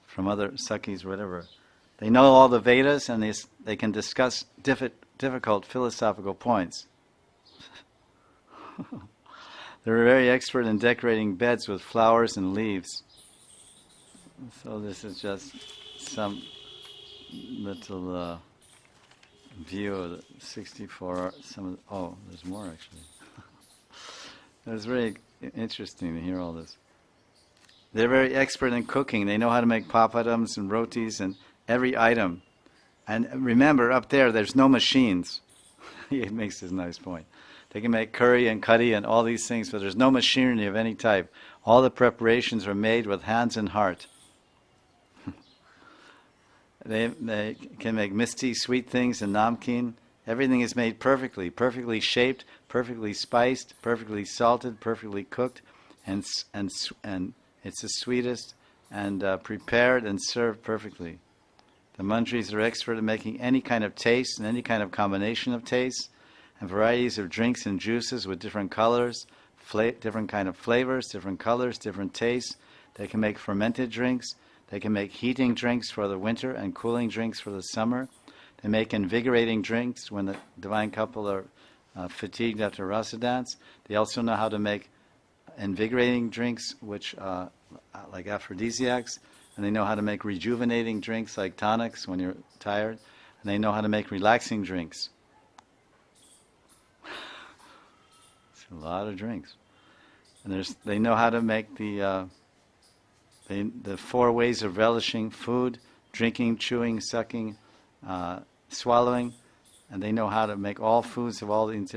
from other Sakhis or whatever. They know all the Vedas and they can discuss difficult philosophical points. They're very expert in decorating beds with flowers and leaves. So this is just some little view of the 64. There's more actually. It's very interesting to hear all this. They're very expert in cooking. They know how to make papadums and rotis and every item. And remember, up there's no machines. He makes this nice point. They can make curry and curry and all these things, but there's no machinery of any type. All the preparations are made with hands and heart. They can make misti, sweet things, and namkeen. Everything is made perfectly shaped, perfectly spiced, perfectly salted, perfectly cooked, and it's the sweetest, and prepared and served perfectly. The Manjaris are expert at making any kind of taste and any kind of combination of tastes, and varieties of drinks and juices with different colors, different kind of flavors, different colors, different tastes. They can make fermented drinks. They can make heating drinks for the winter and cooling drinks for the summer. They make invigorating drinks when the divine couple are fatigued after rasa dance. They also know how to make invigorating drinks, which like aphrodisiacs, and they know how to make rejuvenating drinks like tonics when you're tired, and they know how to make relaxing drinks. It's a lot of drinks, and they know how to make the 4 ways of relishing food: drinking, chewing, sucking, swallowing, and they know how to make all foods of all these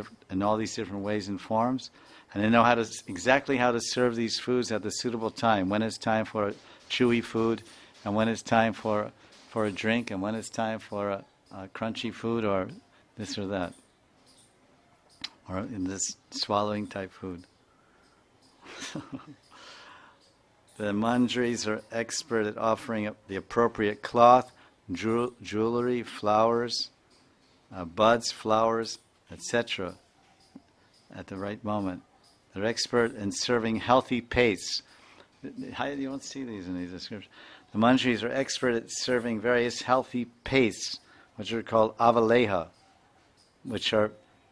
different ways and forms, and they know exactly how to serve these foods at the suitable time. When it's time for a chewy food, and when it's time for a drink, and when it's time for a crunchy food, or this or that, or in this swallowing type food. The Manjaris are expert at offering up the appropriate cloth, jewelry, flowers, buds, flowers, etc. at the right moment. They're expert in serving healthy pastes. You don't see these in these descriptions. The Manjaris are expert at serving various healthy pastes, which are called avaleha, which are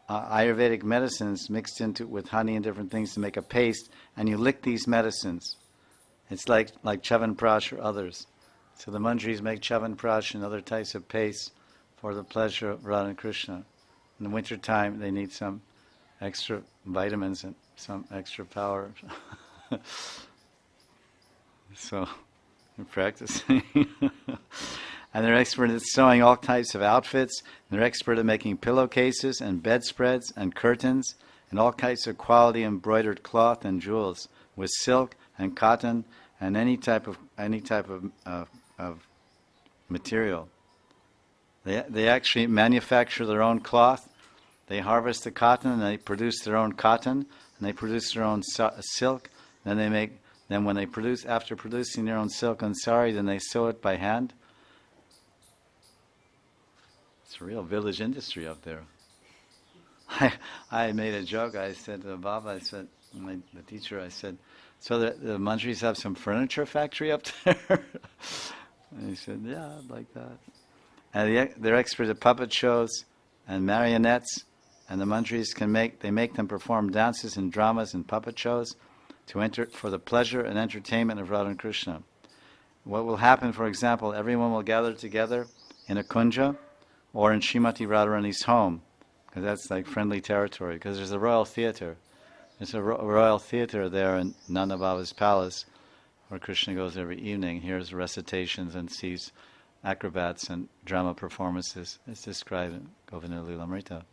Ayurvedic medicines mixed into with honey and different things to make a paste, and you lick these medicines. It's like Chyavanprash or others. So the Manjaris make Chyavanprash and other types of pastes for the pleasure of Radha and Krishna. In the winter time, they need some extra vitamins and some extra power. So, they're practicing. And they're expert at sewing all types of outfits. And they're expert at making pillowcases and bedspreads and curtains and all kinds of quality embroidered cloth and jewels with silk and cotton and any type of material. They actually manufacture their own cloth. They harvest the cotton and they produce their own cotton and they produce their own silk. After producing their own silk and sari, then they sew it by hand. It's a real village industry up there. I made a joke. I said to Baba, the teacher, I said, so the Manjaris have some furniture factory up there? And he said, yeah, I'd like that. And they're experts at puppet shows and marionettes, and the Manjaris make them perform dances and dramas and puppet shows to enter for the pleasure and entertainment of Radha and Krishna. What will happen, for example, everyone will gather together in a kunja or in Srimati Radharani's home, because that's like friendly territory, because there's a royal theater. There's a royal theater there in Nanda Baba's palace, where Krishna goes every evening, hears recitations and sees acrobats and drama performances. It's described in Govinda Lilamrita.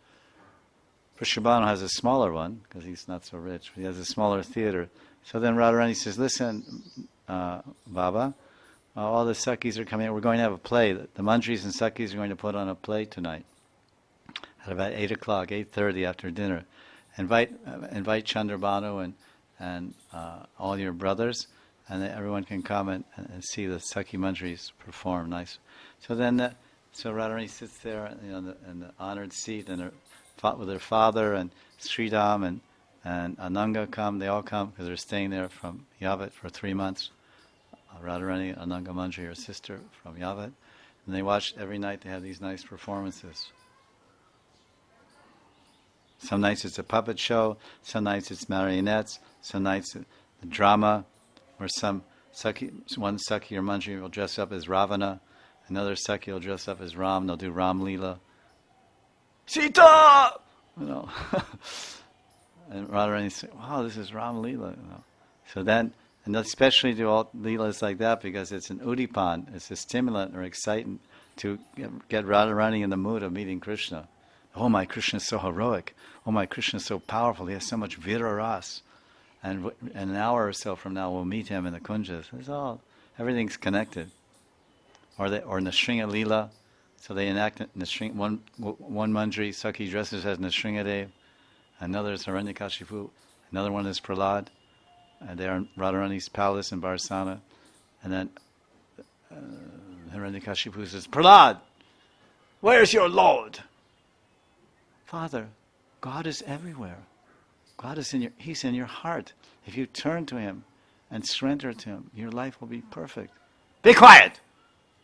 Vrishabhanu has a smaller one, because he's not so rich. He has a smaller theater. So then Radharani says, listen, Baba, all the Sakhis are coming in. We're going to have a play. The Manjaris and Sakhis are going to put on a play tonight at about 8 o'clock, 8:30 after dinner. Invite Chandrabhanu and all your brothers, and everyone can come and see the Sakhi Manjaris perform. Nice. So then, so Radharani sits there, in the honored seat, and with her father and Sridham and Ananga come. They all come because they're staying there from Yavat for 3 months. Radharani, Ananga Manjari, her sister from Yavat, and they watch every night. They have these nice performances. Some nights it's a puppet show, some nights it's marionettes, some nights it's a drama, where one Sakhi or Manjari will dress up as Ravana, another Sakhi will dress up as Ram. They'll do Ram Leela. Sita! And Radharani says, wow, this is Ram Leela. So then, and they'll especially do all Leelas like that because it's an udipan, it's a stimulant or excitant to get Radharani in the mood of meeting Krishna. Oh, my Krishna is so heroic. Oh, my Krishna is so powerful. He has so much viraras. And an hour or so from now, we'll meet him in the kunjas. Everything's connected. Or Nrsinga Leela. So they enact one Manjari, Sakhi dresses as Nrsingadev. Another is Hiranyakashipu. Another one is Prahlad. They are in Radharani's palace in Barsana. And then Hiranyakashipu says, Prahlad, where's your Lord? Father, God is everywhere. God is He's in your heart. If you turn to Him and surrender to Him, your life will be perfect. Be quiet!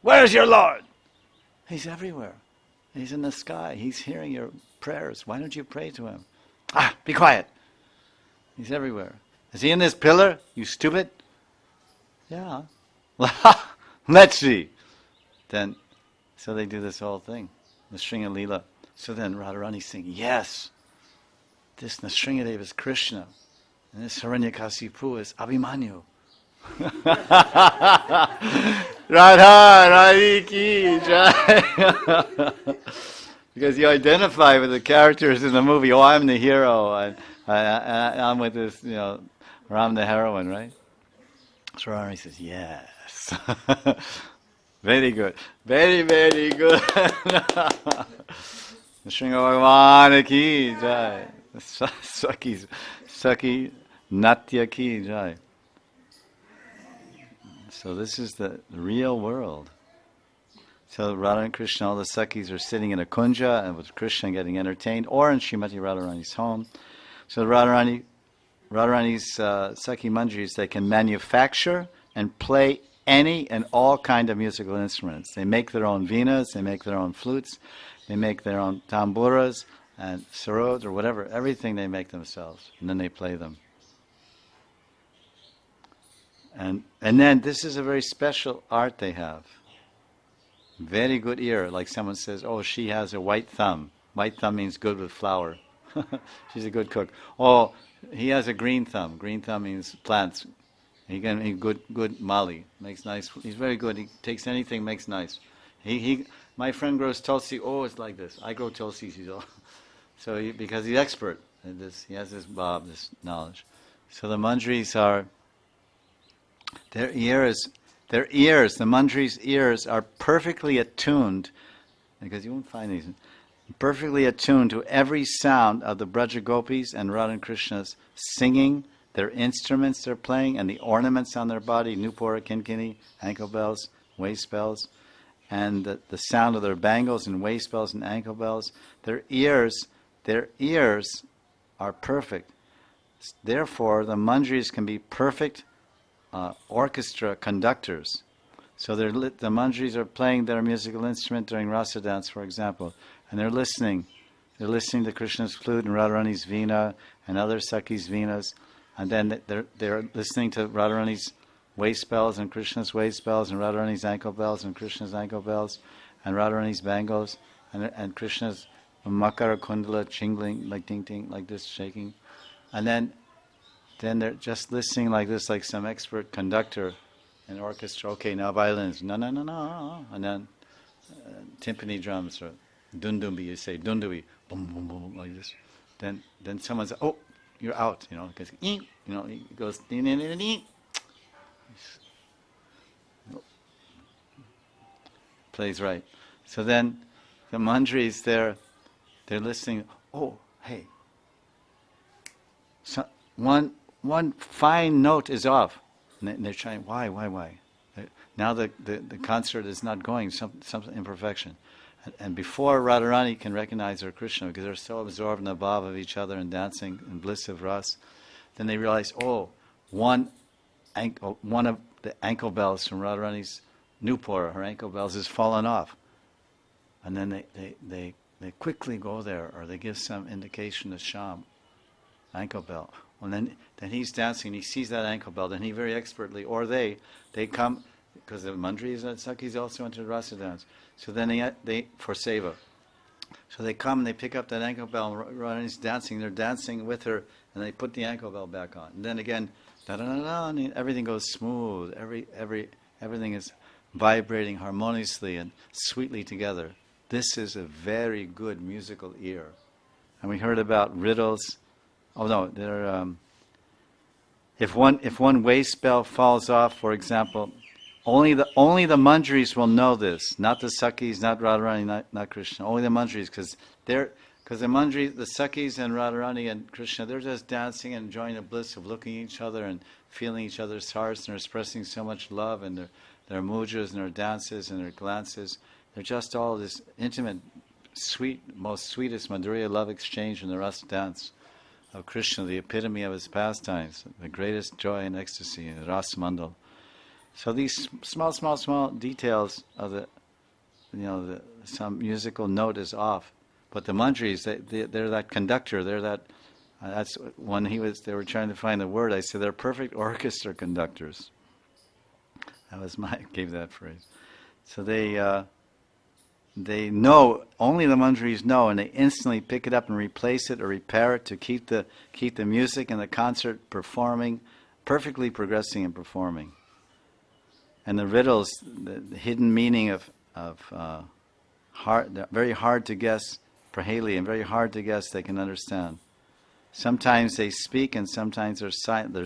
Where is your Lord? He's everywhere. He's in the sky. He's hearing your prayers. Why don't you pray to Him? Be quiet! He's everywhere. Is He in this pillar, you stupid? Yeah. Let's see. So they do this whole thing. The Nrsinga Leela. So then Radharani sings, yes, this Nrsingadev is Krishna, and this Hiranyakasipu is Abhimanyu. Radha, Radhi ki jai. Because you identify with the characters in the movie. Oh, I'm the hero, and I'm with this, I'm the heroine, right? So Radharani says, yes. Very good. Very, very good. Nrsinga Bhagwan ki jai. Sakhi Natya ki jai. So this is the real world. So Radha and Krishna, all the Sakhis are sitting in a kunja and with Krishna getting entertained, or in Srimati Radharani's home. So Radharani's Sakhi Manjaris, they can manufacture and play any and all kind of musical instruments. They make their own venas, they make their own flutes, they make their own tamburas and sarods or whatever, everything they make themselves, and then they play them. And then this is a very special art they have. Very good ear, like someone says, oh, she has a white thumb. White thumb means good with flour. She's a good cook. Oh, he has a green thumb. Green thumb means plants. He can eat good mali. Makes nice. He's very good. He takes anything, makes nice. My friend grows tulsi. Oh, it's like this. I grow tulsi. Because he's expert at this. He has this knowledge. So the Manjaris are, the Manjari's ears are perfectly attuned, because you won't find these, perfectly attuned to every sound of the Braja Gopis and Radha and Krishna's singing, their instruments they're playing, and the ornaments on their body, nupura, kinkini, ankle bells, waist bells, and the sound of their bangles and waist bells and ankle bells. Their ears are perfect. Therefore, the Manjaris can be perfect orchestra conductors. So the Manjaris are playing their musical instrument during Rasa dance, for example, and they're listening. They're listening to Krishna's flute and Radharani's veena and other Sakhi's veenas, and then they're listening to Radharani's waist bells and Krishna's waist bells and Radharani's ankle bells and Krishna's ankle bells and Radharani's bangles and Krishna's makara kundala jingling, like ding ding, like this, shaking, and then they're just listening like this, like some expert conductor in orchestra. Okay, now violins, no, no, no, no, and then timpani drums or dundumbi. You say dundumbi, boom, boom, boom, like this. Then someone says, "Oh, you're out," because it goes ding, ding, ding, ding. Plays right. So then the Manjaris, they're listening. Oh, hey. So one fine note is off. And they're trying, why? Now the concert is not going, some imperfection. And before Radharani can recognize her Krishna, because they're so absorbed in the bhava of each other and dancing in bliss of ras, then they realize, one of the ankle bells from Radharani's Nupur, her ankle bells, has fallen off. And then they quickly go there, or they give some indication to Sham, ankle bell. And then he's dancing, he sees that ankle bell, then he very expertly, or they come, because the Manjaris and Sakhis also entered Rasa dance. So then they for seva. So they come and they pick up that ankle bell, and Radharani's dancing, they're dancing with her, and they put the ankle bell back on. And then again, da-da-da-da, and everything goes smooth, everything is vibrating harmoniously and sweetly together. This is a very good musical ear. And we heard about riddles. Oh no, if one waist bell falls off, for example, only the Manjaris will know this, not the Sakhis, not Radharani, not Krishna. Only the Manjaris, because the Manjaris, the Sakhis and Radharani and Krishna, they're just dancing and enjoying the bliss of looking at each other and feeling each other's hearts, and they're expressing so much love in their mudras and their dances and their glances. They're just all this intimate, sweet, most sweetest Madhurya love exchange in the Rasa dance of Krishna, the epitome of his pastimes, the greatest joy and ecstasy in the Rasa Mandal. So these small details of some musical note is off, but the Manjaris, they're that conductor. They're that. That's when they were trying to find the word. I said they're perfect orchestra conductors. That was gave that phrase. So they know, only the Manjaris know, and they instantly pick it up and replace it or repair it to keep the music and the concert performing, perfectly progressing and performing. And the riddles, the hidden meaning of very hard to guess, Praheli, and very hard to guess they can understand. Sometimes they speak and sometimes they're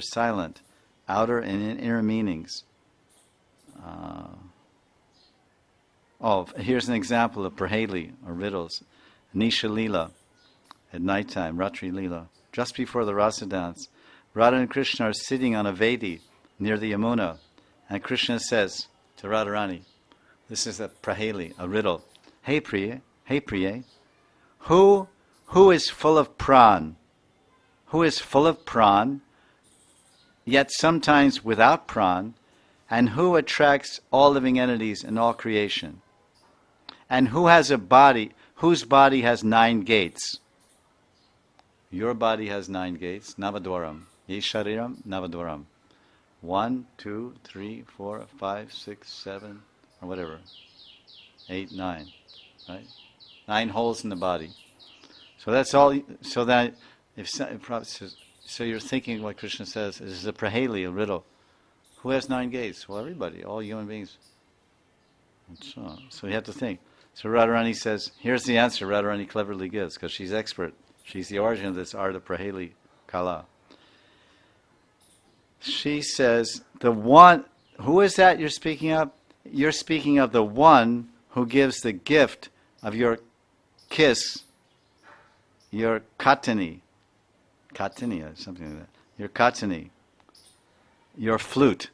silent, outer and inner meanings. Here's an example of Praheli, or riddles. Nisha Lila, at nighttime, Ratri Lila. Just before the Rasa dance, Radha and Krishna are sitting on a Vedi near the Yamuna, and Krishna says to Radharani, this is a Praheli, a riddle. Hey Priye, who is full of pran? Who is full of pran, yet sometimes without pran, and who attracts all living entities in all creation? And who has a body, whose body has 9 gates? Your body has 9 gates, Navadwaram. Yeshariram, Navadwaram. 1, 2, 3, 4, 5, 6, 7, or whatever. 8, 9. Right? 9 holes in the body. So that's all. So that so you're thinking what Krishna says is a Praheli, a riddle. Who has 9 gates? Well, everybody, all human beings. So you have to think. So Radharani says, here's the answer Radharani cleverly gives, because she's expert. She's the origin of this art of Praheli Kala. She says, the one, who is that you're speaking of? You're speaking of the one who gives the gift of your kiss, your katani, something like that, your katani, your flute.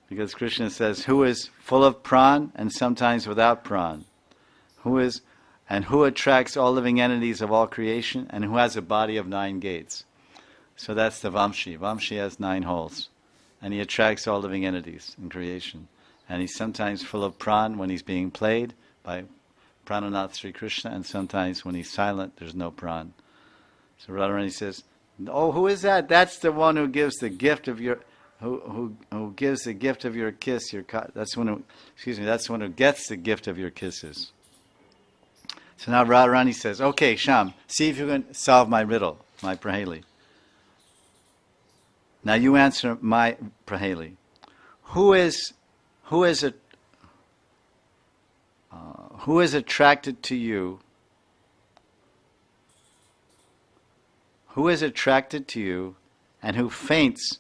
Because Krishna says, who is full of pran and sometimes without pran? Who attracts all living entities of all creation, and who has a body of 9 gates? So that's the Vamshi. Vamshi has 9 holes. And he attracts all living entities in creation. And he's sometimes full of pran when he's being played by Prananath Sri Krishna, and sometimes when he's silent, there's no pran. So Radharani says, "Oh, who is that? That's the one who gives the gift of your, who gives the gift of your kiss. That's one who, that's the one who gets the gift of your kisses." So now Radharani says, "Okay, Sham, see if you can solve my riddle, my praheli. Now you answer my praheli. Who is attracted to you? Who is attracted to you, and who faints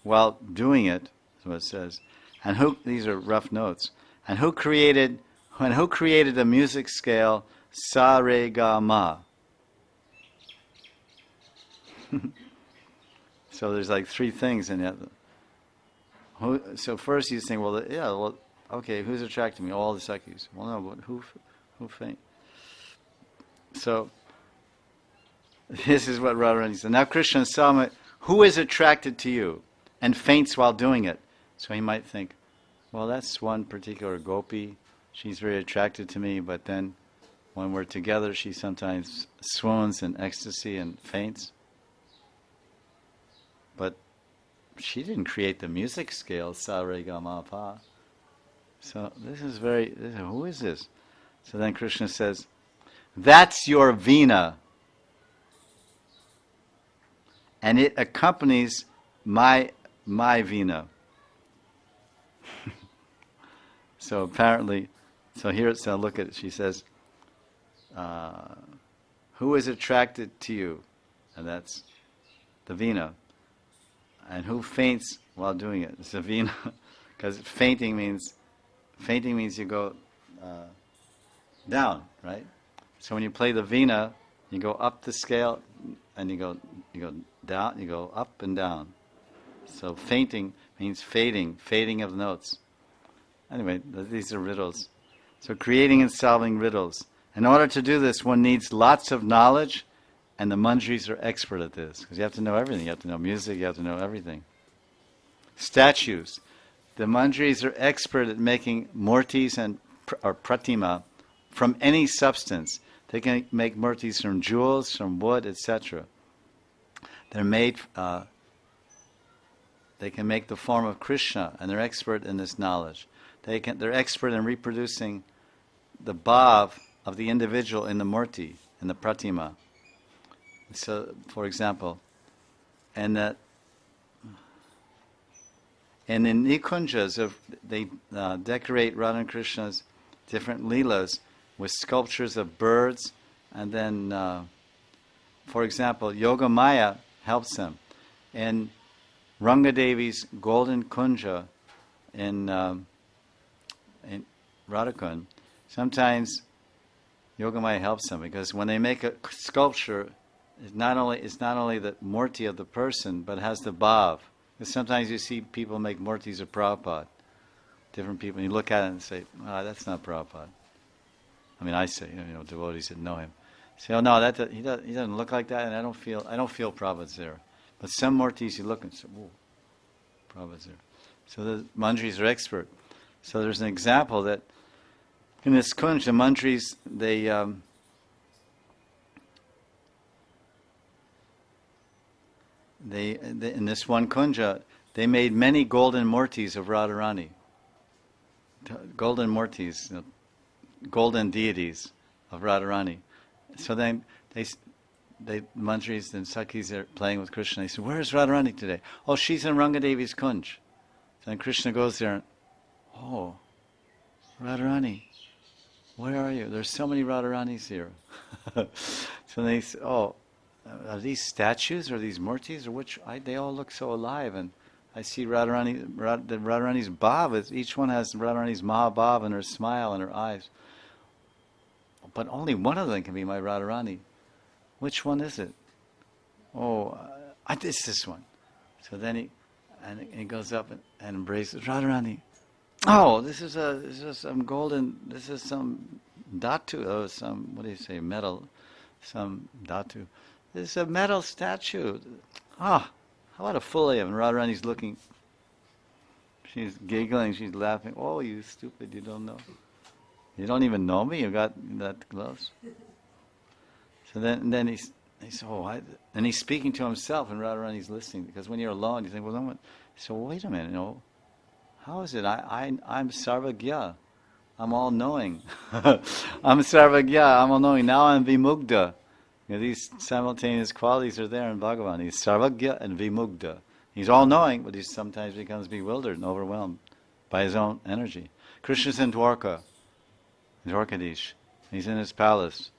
while doing it?" That's what it says. And who? These are rough notes. And who created the music scale sa re ga ma? So there's like 3 things in it. So first you think, okay, who's attracted to me? All the Sakhis. Well, no, but who faint? So this is what Radharani said. Now Krishna saw me, who is attracted to you and faints while doing it? So he might think, well, that's one particular gopi. She's very attracted to me, but then when we're together, she sometimes swoons in ecstasy and faints. But she didn't create the music scale, sa re ga ma pa. So who is this? So then Krishna says, that's your veena. And it accompanies my veena. So apparently, here it's, now look at it, she says, who is attracted to you? And that's the veena. And who faints while doing it? It's a veena. Because fainting means you go down, right? So when you play the veena, you go up the scale, and you go down, you go up and down. So fainting means fading of notes. Anyway, these are riddles. So creating and solving riddles. In order to do this, one needs lots of knowledge, and the Manjaris are expert at this, because you have to know everything. You have to know music, you have to know everything. Statues. The Manjaris are expert at making murtis or pratima from any substance. They can make murtis from jewels, from wood, etc. They're made. They can make the form of Krishna, and they're expert in this knowledge. They're expert in reproducing the bhav of the individual in the murti, in the pratima. So, for example, in the Nikunjas, they decorate Radha and Krishna's different leelas with sculptures of birds, and then, for example, Yoga Maya helps them. In Rangadevi's golden kunja in Radhakund, sometimes Yoga Maya helps them, because when they make a sculpture, it's not only the murti of the person, but it has the bhav. Because sometimes you see people make murtis of Prabhupada. Different people, and you look at it and say, that's not Prabhupada. I mean, I say, devotees that know him say, oh no, he doesn't look like that, and I don't feel Prabhupada's there. But some murtis you look and say, whoa, Prabhupada's there. So the Manjaris are expert. So there's an example that in this kunj, the Manjaris, they in this one kunja, they made many golden murtis of Radharani. Golden murtis, golden deities of Radharani. So then they Manjaris and Sakhis are playing with Krishna. They say, where's Radharani today? Oh, she's in Rangadevi's kunj. So then Krishna goes there and, oh, Radharani, where are you? There's so many Radharanis here. So they say, oh, are these statues or these murtis or which? They all look so alive, and I see Radharani's bhav. Each one has Radharani's mahabhav in her smile and her eyes. But only one of them can be my Radharani. Which one is it? Oh, it's this one. So then he goes up and embraces Radharani. Oh, this is some golden. This is some dhatu. Oh, some, what do you say, metal? Some dhatu. This is a metal statue. Ah, how about a full I am? And Radharani's looking. She's giggling, she's laughing. Oh, you stupid, you don't know. You don't even know me, you got that close. So then he's and he's speaking to himself, and Radharani's listening, because when you're alone, you think, well, no one. So wait a minute, how is it? I'm Sarvagya. I'm all knowing. I'm Sarvagya, I'm all knowing. Now I'm Vimugdha. These simultaneous qualities are there in Bhagavan. He's Sarvagya and Vimugdha. He's all knowing, but he sometimes becomes bewildered and overwhelmed by his own energy. Krishna's in Dwarkadish. He's in his palace.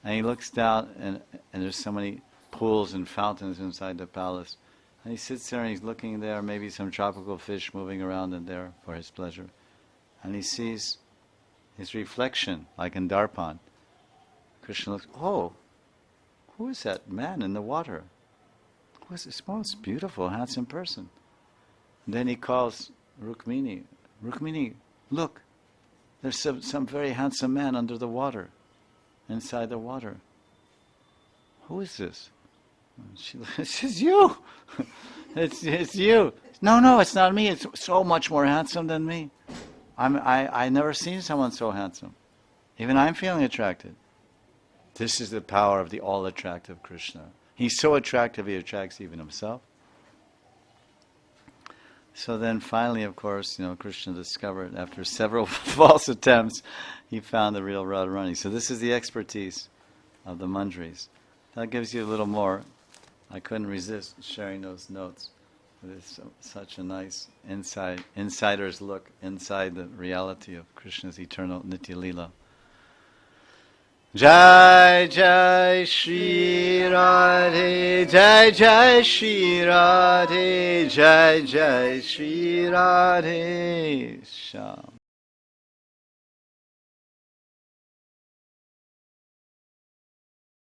And he looks down, and there's so many pools and fountains inside the palace. And he sits there and he's looking there, maybe some tropical fish moving around in there for his pleasure. And he sees his reflection, like in Darpan. Krishna looks, oh, who is that man in the water? Who is this most beautiful, handsome person? And then he calls Rukmini. Rukmini, look, there's some very handsome man under the water, inside the water. Who is this? She says, you. It's you. No, it's not me. It's so much more handsome than me. I never seen someone so handsome. Even I'm feeling attracted. This is the power of the all-attractive Krishna. He's so attractive, he attracts even himself. So then finally, of course, Krishna discovered, after several false attempts, he found the real Radharani. So this is the expertise of the Manjaris. That gives you a little more. I couldn't resist sharing those notes. It's such a nice insider's look inside the reality of Krishna's eternal Nitya Leela. Jai Jai Shri Radhe, Jai Jai Shri Radhe, Jai Jai Shri Radhe Shyam.